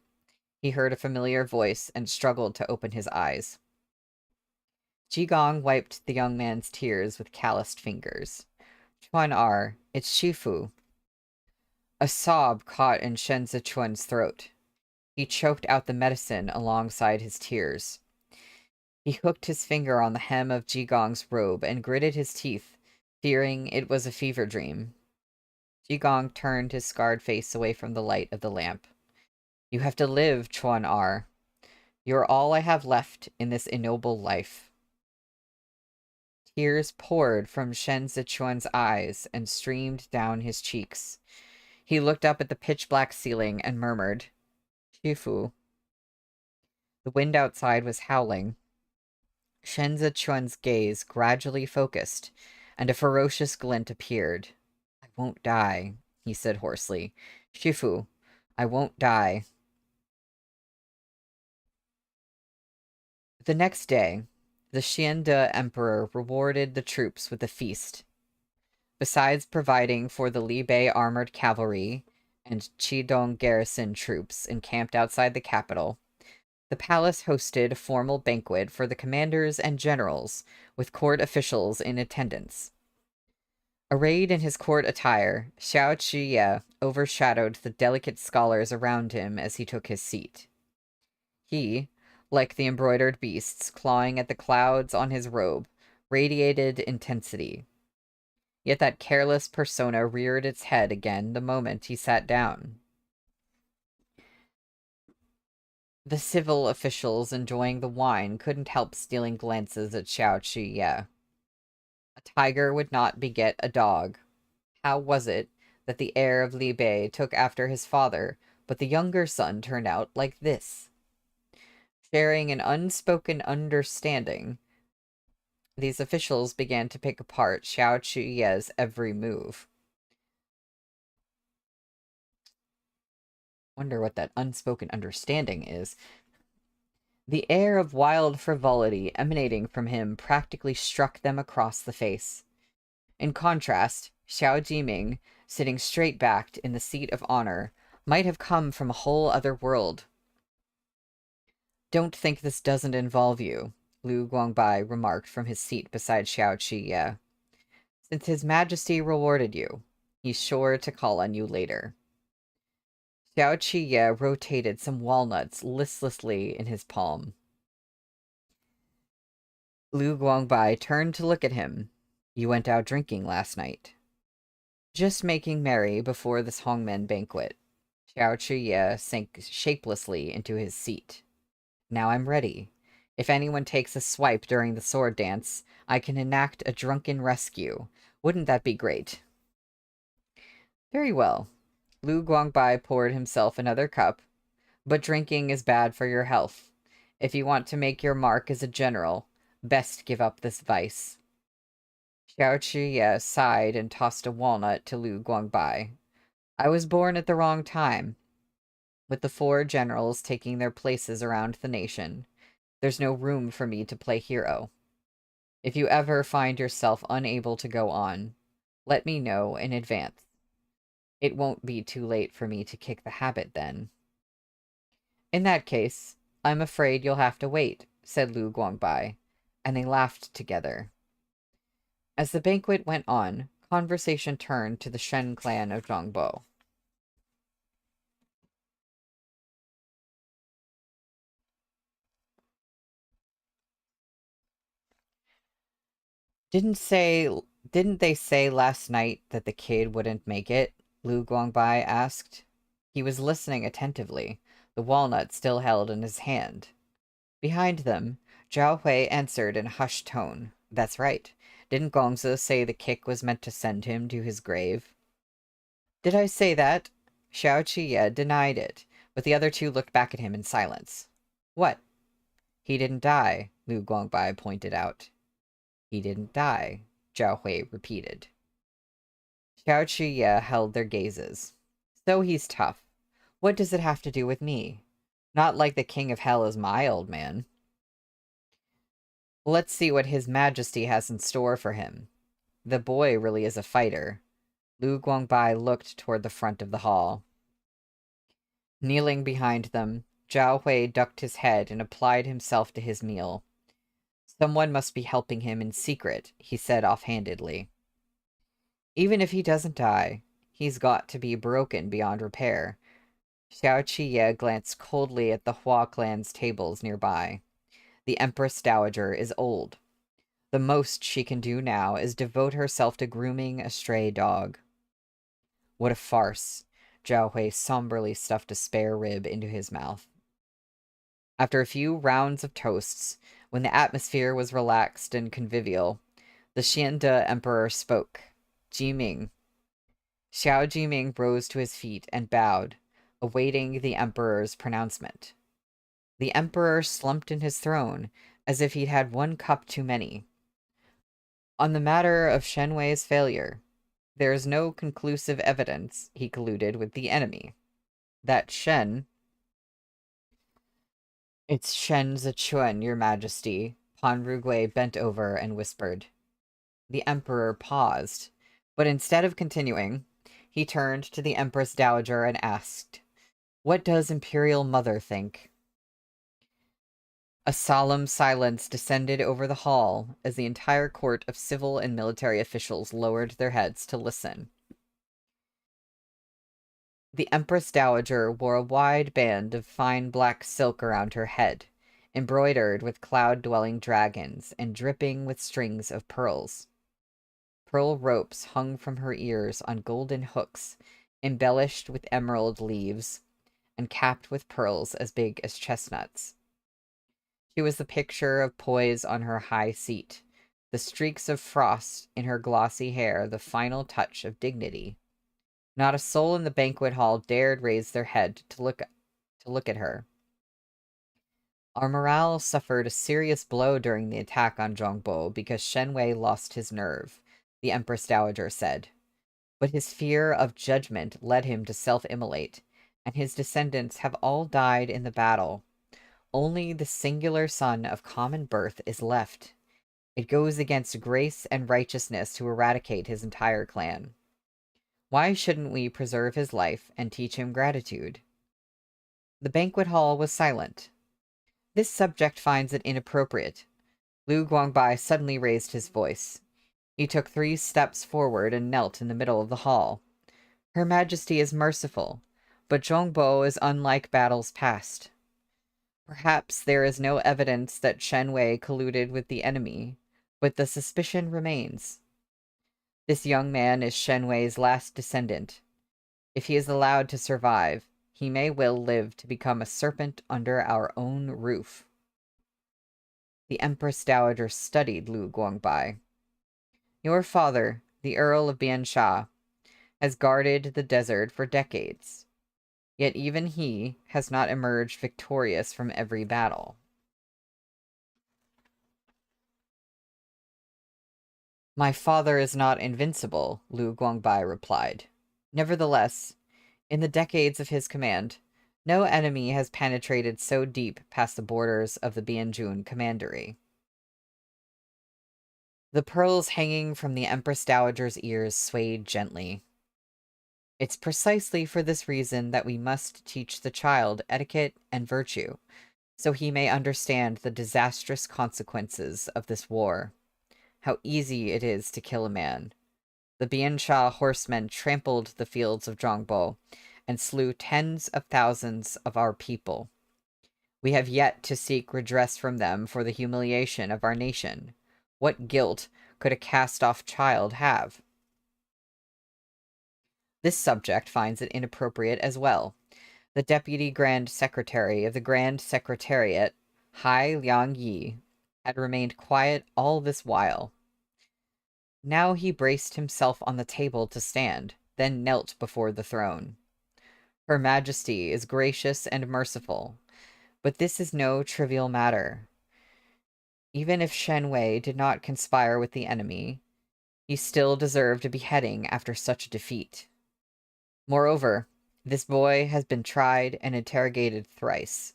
He heard a familiar voice and struggled to open his eyes. Ji Gong wiped the young man's tears with calloused fingers. Chuan Er, it's Shifu. A sob caught in Shen Zichuan's throat. He choked out the medicine alongside his tears. He hooked his finger on the hem of Jigong's robe and gritted his teeth, fearing it was a fever dream. Jigong turned his scarred face away from the light of the lamp. You have to live, Chuan Er. You're all I have left in this ignoble life. Tears poured from Shen Zichuan's eyes and streamed down his cheeks. He looked up at the pitch-black ceiling and murmured, Shifu. The wind outside was howling. Shen Zichuan's gaze gradually focused, and a ferocious glint appeared. I won't die, he said hoarsely. Shifu, I won't die. The next day, the Xiande Emperor rewarded the troops with a feast. Besides providing for the Libei armored cavalry and Qidong garrison troops encamped outside the capital, the palace hosted a formal banquet for the commanders and generals, with court officials in attendance. Arrayed in his court attire, Xiao Qiye overshadowed the delicate scholars around him as he took his seat. He, like the embroidered beasts clawing at the clouds on his robe, radiated intensity. Yet that careless persona reared its head again the moment he sat down. The civil officials enjoying the wine couldn't help stealing glances at Xiao Qiye. A tiger would not beget a dog. How was it that the heir of Li Bei took after his father, but the younger son turned out like this? Sharing an unspoken understanding, these officials began to pick apart Xiao Qiye's every move. Wonder what that unspoken understanding is. The air of wild frivolity emanating from him practically struck them across the face. In contrast, Xiao Jiming, sitting straight-backed in the seat of honor, might have come from a whole other world. Don't think this doesn't involve you, Lu Guangbai remarked from his seat beside Xiao Qiye. Since His Majesty rewarded you, he's sure to call on you later. Xiao Qiye rotated some walnuts listlessly in his palm. Lu Guangbai turned to look at him. You went out drinking last night. Just making merry before this Hongmen banquet. Xiao Qiye sank shapelessly into his seat. Now I'm ready. If anyone takes a swipe during the sword dance, I can enact a drunken rescue. Wouldn't that be great? Very well. Lu Guangbai poured himself another cup. But drinking is bad for your health. If you want to make your mark as a general, best give up this vice. Xiao Qiye sighed and tossed a walnut to Lu Guangbai. I was born at the wrong time. With the 4 generals taking their places around the nation, there's no room for me to play hero. If you ever find yourself unable to go on, let me know in advance. It won't be too late for me to kick the habit then. In that case, I'm afraid you'll have to wait, said Lu Guangbai, and they laughed together. As the banquet went on, conversation turned to the Shen clan of Zhongbo. Didn't they say last night that the kid wouldn't make it? Lu Guangbai asked. He was listening attentively, the walnut still held in his hand. Behind them, Zhao Hui answered in a hushed tone. That's right. Didn't Gongzi say the kick was meant to send him to his grave? Did I say that? Xiao Qiye denied it, but the other 2 looked back at him in silence. What? He didn't die, Lu Guangbai pointed out. He didn't die, Zhao Hui repeated. Xiao Qiye held their gazes. So he's tough. What does it have to do with me? Not like the king of hell is my old man. Let's see what His Majesty has in store for him. The boy really is a fighter. Lu Guangbai looked toward the front of the hall. Kneeling behind them, Zhao Hui ducked his head and applied himself to his meal. Someone must be helping him in secret, he said offhandedly. Even if he doesn't die, he's got to be broken beyond repair. Xiao Qiye glanced coldly at the Hua clan's tables nearby. The Empress Dowager is old. The most she can do now is devote herself to grooming a stray dog. What a farce. Zhao Hui somberly stuffed a spare rib into his mouth. After a few rounds of toasts, when the atmosphere was relaxed and convivial, the Xiande Emperor spoke. Jiming. Xiao Jiming rose to his feet and bowed, awaiting the Emperor's pronouncement. The Emperor slumped in his throne, as if he'd had one cup too many. On the matter of Shen Wei's failure, there is no conclusive evidence he colluded with the enemy. That Shen... It's Shen Zichuan, your majesty. Pan Rugui bent over and whispered. The Emperor paused, but instead of continuing, he turned to the Empress Dowager and asked, "What does Imperial Mother think?" A solemn silence descended over the hall as the entire court of civil and military officials lowered their heads to listen. The Empress Dowager wore a wide band of fine black silk around her head, embroidered with cloud-dwelling dragons and dripping with strings of pearls. Pearl ropes hung from her ears on golden hooks, embellished with emerald leaves, and capped with pearls as big as chestnuts. She was the picture of poise on her high seat, the streaks of frost in her glossy hair the final touch of dignity. Not a soul in the banquet hall dared raise their head to look at her. Our morale suffered a serious blow during the attack on Zhongbo because Shen Wei lost his nerve, the Empress Dowager said. But his fear of judgment led him to self-immolate, and his descendants have all died in the battle. Only the singular son of common birth is left. It goes against grace and righteousness to eradicate his entire clan. Why shouldn't we preserve his life and teach him gratitude? The banquet hall was silent. This subject finds it inappropriate. Lu Guangbai suddenly raised his voice. He took 3 steps forward and knelt in the middle of the hall. Her Majesty is merciful, but Zhongbo is unlike battles past. Perhaps there is no evidence that Shen Wei colluded with the enemy, but the suspicion remains. This young man is Shen Wei's last descendant. If he is allowed to survive, he may well live to become a serpent under our own roof. The Empress Dowager studied Lu Guangbai. Your father, the Earl of Biansha, has guarded the desert for decades. Yet even he has not emerged victorious from every battle. My father is not invincible, Lu Guangbai replied. Nevertheless, in the decades of his command, no enemy has penetrated so deep past the borders of the Bianjun commandery. The pearls hanging from the Empress Dowager's ears swayed gently. It's precisely for this reason that we must teach the child etiquette and virtue, so he may understand the disastrous consequences of this war. How easy it is to kill a man. The Biansha horsemen trampled the fields of Zhongbo and slew tens of thousands of our people. We have yet to seek redress from them for the humiliation of our nation. What guilt could a cast-off child have? This subject finds it inappropriate as well. The Deputy Grand Secretary of the Grand Secretariat, Hai Liang Yi, had remained quiet all this while. Now he braced himself on the table to stand, then knelt before the throne. Her Majesty is gracious and merciful, but this is no trivial matter. Even if Shen Wei did not conspire with the enemy, he still deserved a beheading after such a defeat. Moreover, this boy has been tried and interrogated thrice,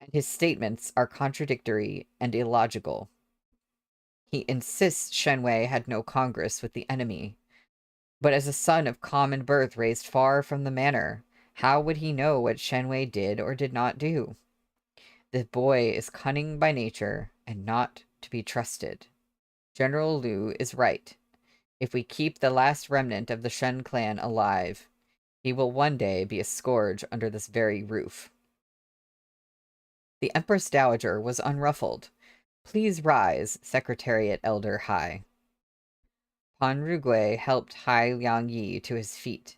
and his statements are contradictory and illogical. He insists Shen Wei had no congress with the enemy, but as a son of common birth raised far from the manor, how would he know what Shen Wei did or did not do? The boy is cunning by nature and not to be trusted. General Liu is right. If we keep the last remnant of the Shen clan alive, he will one day be a scourge under this very roof. The Empress Dowager was unruffled. Please rise, Secretariat Elder Hai. Pan Rugui helped Hai Liang Yi to his feet,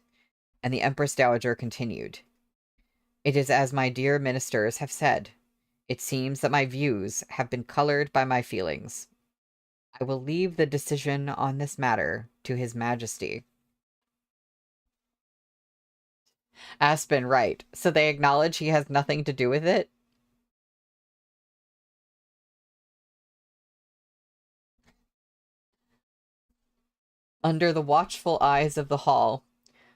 and the Empress Dowager continued. It is as my dear ministers have said. It seems that my views have been colored by my feelings. I will leave the decision on this matter to His Majesty. Aspen, right. So they acknowledge he has nothing to do with it? Under the watchful eyes of the hall,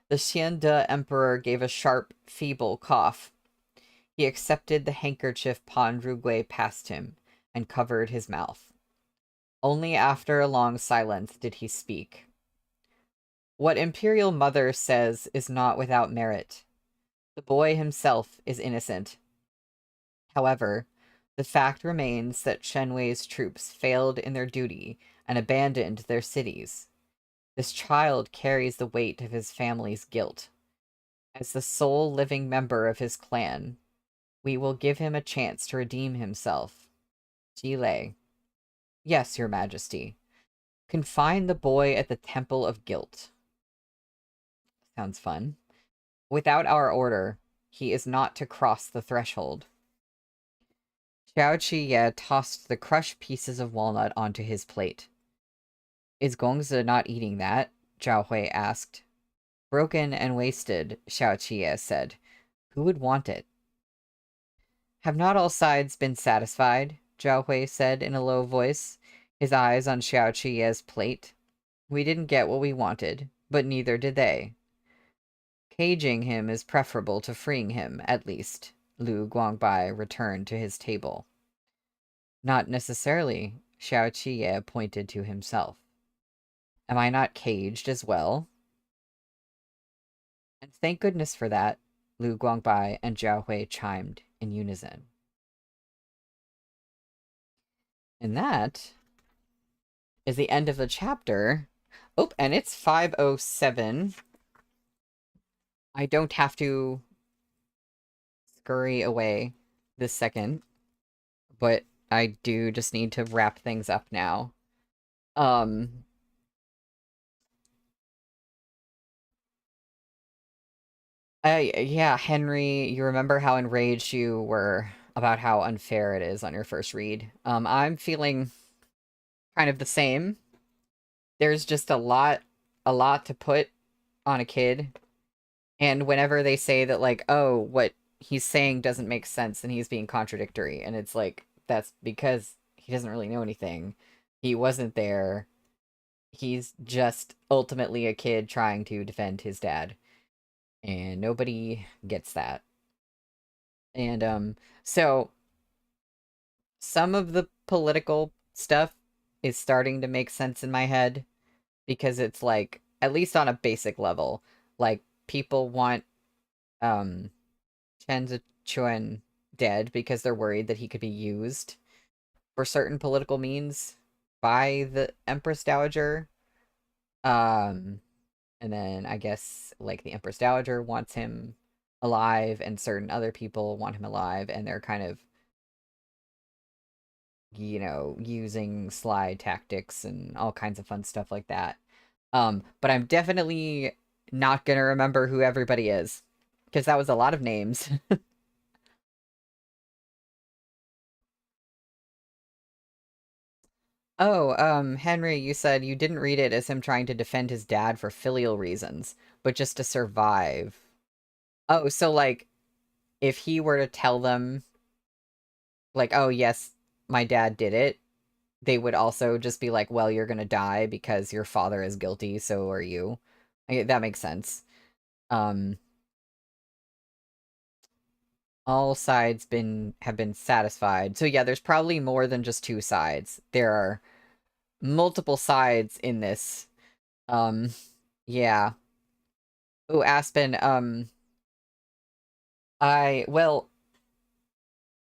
the Xiande Emperor gave a sharp, feeble cough. He accepted the handkerchief Pan Rugui passed him and covered his mouth. Only after a long silence did he speak. What Imperial Mother says is not without merit. The boy himself is innocent. However, the fact remains that Shenwei's troops failed in their duty and abandoned their cities. This child carries the weight of his family's guilt. As the sole living member of his clan, we will give him a chance to redeem himself. Jile. Yes, Your Majesty. Confine the boy at the Temple of Guilt. Sounds fun. Without our order, he is not to cross the threshold. Xiao Qiye tossed the crushed pieces of walnut onto his plate. Is Gongzi not eating that? Zhao Hui asked. Broken and wasted, Xiao Qiye said. Who would want it? Have not all sides been satisfied? Zhao Hui said in a low voice, his eyes on Xiao Qiye's plate. We didn't get what we wanted, but neither did they. Caging him is preferable to freeing him, at least. Lu Guangbai returned to his table. Not necessarily, Xiao Qiye pointed to himself. Am I not caged as well? And thank goodness for that, Lu Guangbai and Zhao Hui chimed in unison. And that is the end of the chapter. Oh, and it's 5:07. I don't have to scurry away this second, but I do just need to wrap things up now. Yeah, Henry, you remember how enraged you were about how unfair it is on your first read. I'm feeling kind of the same. There's just a lot to put on a kid. And whenever they say that, like, oh, what he's saying doesn't make sense and he's being contradictory, and it's like, that's because he doesn't really know anything. He wasn't there. He's just ultimately a kid trying to defend his dad. And nobody gets that. And, so some of the political stuff is starting to make sense in my head because it's like, at least on a basic level, like, people want, Chen Zichuan dead because they're worried that he could be used for certain political means by the Empress Dowager. And then I guess, like, the Empress Dowager wants him alive, and certain other people want him alive, and they're kind of, you know, using sly tactics and all kinds of fun stuff like that. But I'm definitely not gonna remember who everybody is, because that was a lot of names. Oh, Henry, you said you didn't read it as him trying to defend his dad for filial reasons, but just to survive. Oh, so, like, if he were to tell them, like, oh, yes, my dad did it, they would also just be like, well, you're gonna die because your father is guilty, so are you. That makes sense. Um, all sides have been satisfied. So yeah, there's probably more than just two sides. There are multiple sides in this. Um, yeah. Oh, Aspen, well,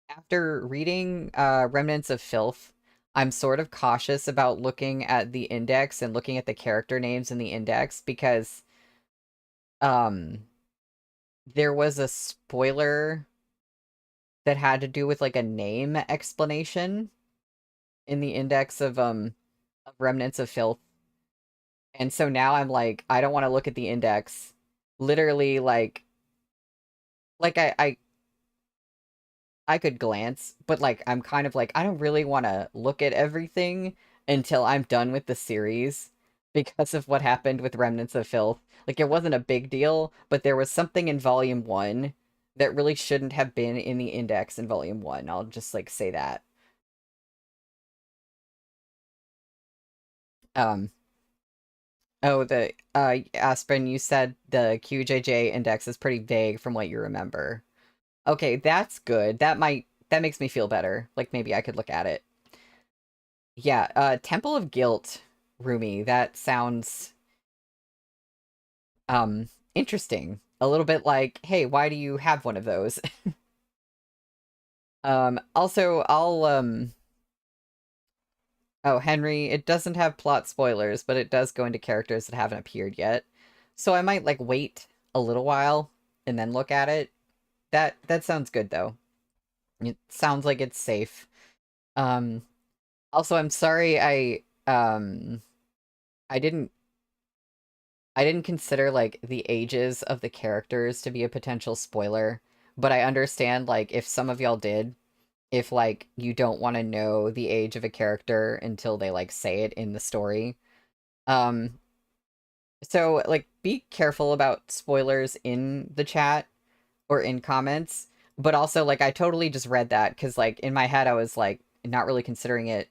after reading Remnants of Filth, I'm sort of cautious about looking at the index and looking at the character names in the index because um there was a spoiler that had to do with like a name explanation in the index of Remnants of Filth. And so now I'm like, I don't want to look at the index. Literally, like I could glance, but like I'm kind of like I don't really want to look at everything until I'm done with the series because of what happened with Remnants of Filth. Like it wasn't a big deal, but there was something in volume 1 that really shouldn't have been in the index in volume 1. I'll just like say that. Um oh, the Aspen, you said the QJJ index is pretty vague from what you remember. Okay, that's good. That makes me feel better. Like maybe I could look at it. Yeah, Temple of Guilt, Rumi. That sounds interesting. A little bit like, hey, why do you have one of those? Also oh, Henry, it doesn't have plot spoilers, but it does go into characters that haven't appeared yet. So I might like wait a little while and then look at it. That sounds good though. It sounds like it's safe. Um Also I'm sorry I didn't I didn't consider like the ages of the characters to be a potential spoiler, but I understand like if some of y'all did, if like you don't want to know the age of a character until they like say it in the story. Um so like be careful about spoilers in the chat or in comments, but also like I totally just read that cuz like in my head I was like not really considering it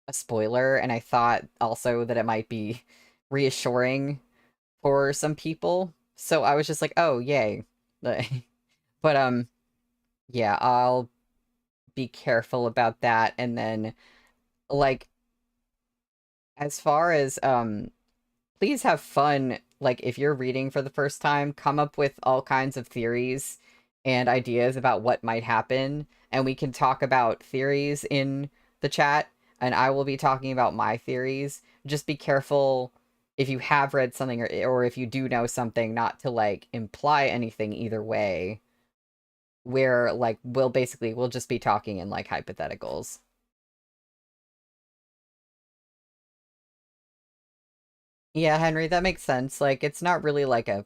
a spoiler and I thought also that it might be reassuring for some people. So I was just like, "Oh, yay." But yeah, I'll be careful about that and then like as far as please have fun like if you're reading for the first time, come up with all kinds of theories and ideas about what might happen and we can talk about theories in the chat and I will be talking about my theories. Just be careful if you have read something or if you do know something not to like imply anything either way where like we'll just be talking in like hypotheticals. Yeah, Henry, that makes sense. Like it's not really like a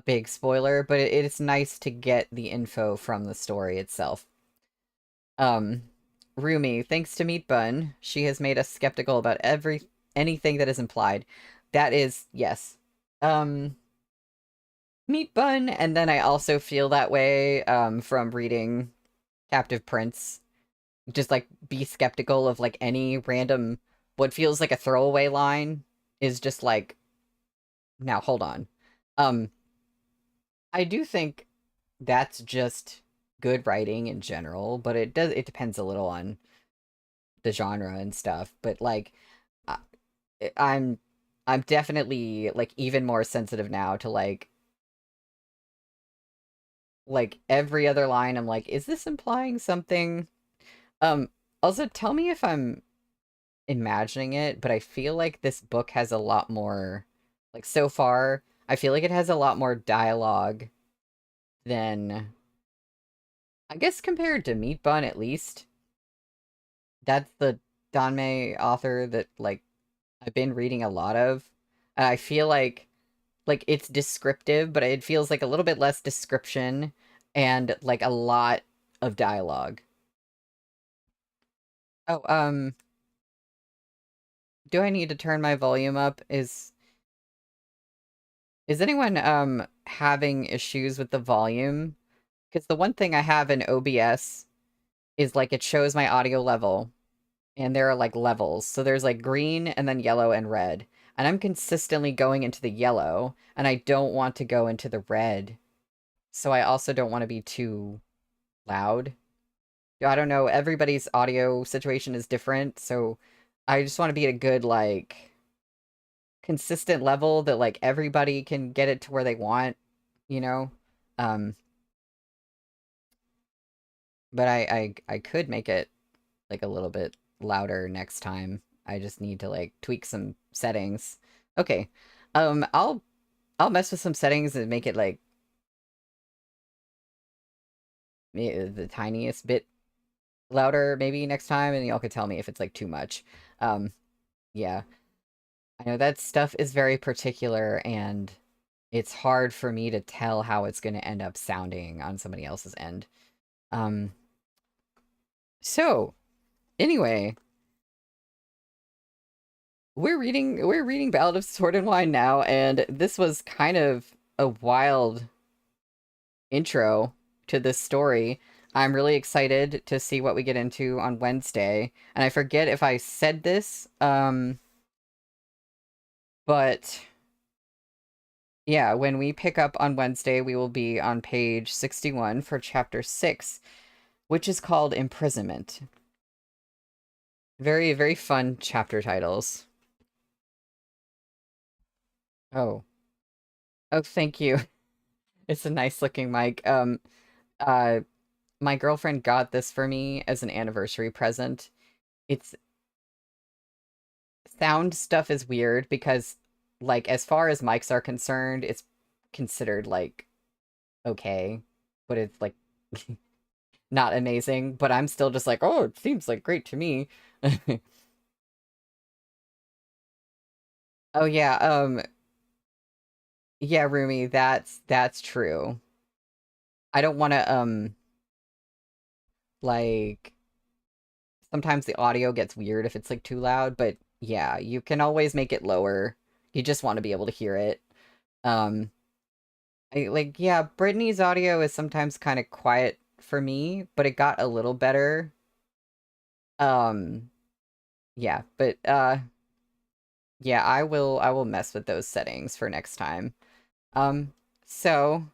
big spoiler, but it's nice to get the info from the story itself. Um, Rumi, thanks to Meat Bun, she has made us skeptical about anything that is implied. That is, yes. Um, Meat Bun, and then I also feel that way from reading Captive Prince. Just like be skeptical of like any random what feels like a throwaway line is just like now hold on. Um I do think that's just good writing in general, but it depends a little on the genre and stuff. But like, I, I'm I'm definitely like even more sensitive now to like every other line. I'm like, is this implying something? Um, Also tell me if I'm imagining it, but I feel like this book has a lot more like so far. I feel like it has a lot more dialogue than I guess compared to Meat Bun at least. That's the Danmei author that like I've been reading a lot of. And I feel like it's descriptive, but it feels like a little bit less description and like a lot of dialogue. Oh, do I need to turn my volume up? Is anyone having issues with the volume? Because the one thing I have in OBS is like it shows my audio level and there are like levels. So there's like green and then yellow and red. And I'm consistently going into the yellow and I don't want to go into the red. So I also don't want to be too loud. I don't know, everybody's audio situation is different, so I just want to be at a good like consistent level that like everybody can get it to where they want, you know? Um but I could make it like a little bit louder next time. I just need to like tweak some settings. Okay. I'll mess with some settings and make it like the tiniest bit louder maybe next time, and y'all could tell me if it's like too much. Um, yeah. I know that stuff is very particular, and it's hard for me to tell how it's going to end up sounding on somebody else's end. Um, so anyway, we're reading Ballad of Sword and Wine now, and this was kind of a wild intro to this story. I'm really excited to see what we get into on Wednesday. And I forget if I said this, but yeah, when we pick up on Wednesday, we will be on page 61 for chapter 6, which is called Imprisonment. Very, very fun chapter titles. Oh. Oh, thank you. It's a nice looking mic. Uh, my girlfriend got this for me as an anniversary present. It's sound stuff is weird because, like, as far as mics are concerned, it's considered like okay, but it's like not amazing. But I'm still just like, oh, it seems like great to me. Oh yeah, yeah, Rumi, that's true. I don't want to like sometimes the audio gets weird if it's like too loud, but yeah, you can always make it lower. You just want to be able to hear it. Um like yeah, Brittany's audio is sometimes kind of quiet for me, but it got a little better. Um yeah, but yeah, I will mess with those settings for next time. Um so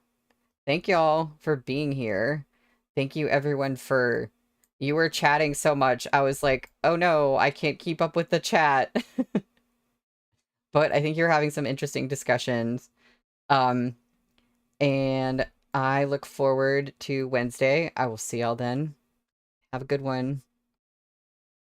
thank y'all for being here. Thank you everyone for you were chatting so much. I was like, "Oh no, I can't keep up with the chat." But I think you're having some interesting discussions. Um and I look forward to Wednesday. I will see y'all then. Have a good one.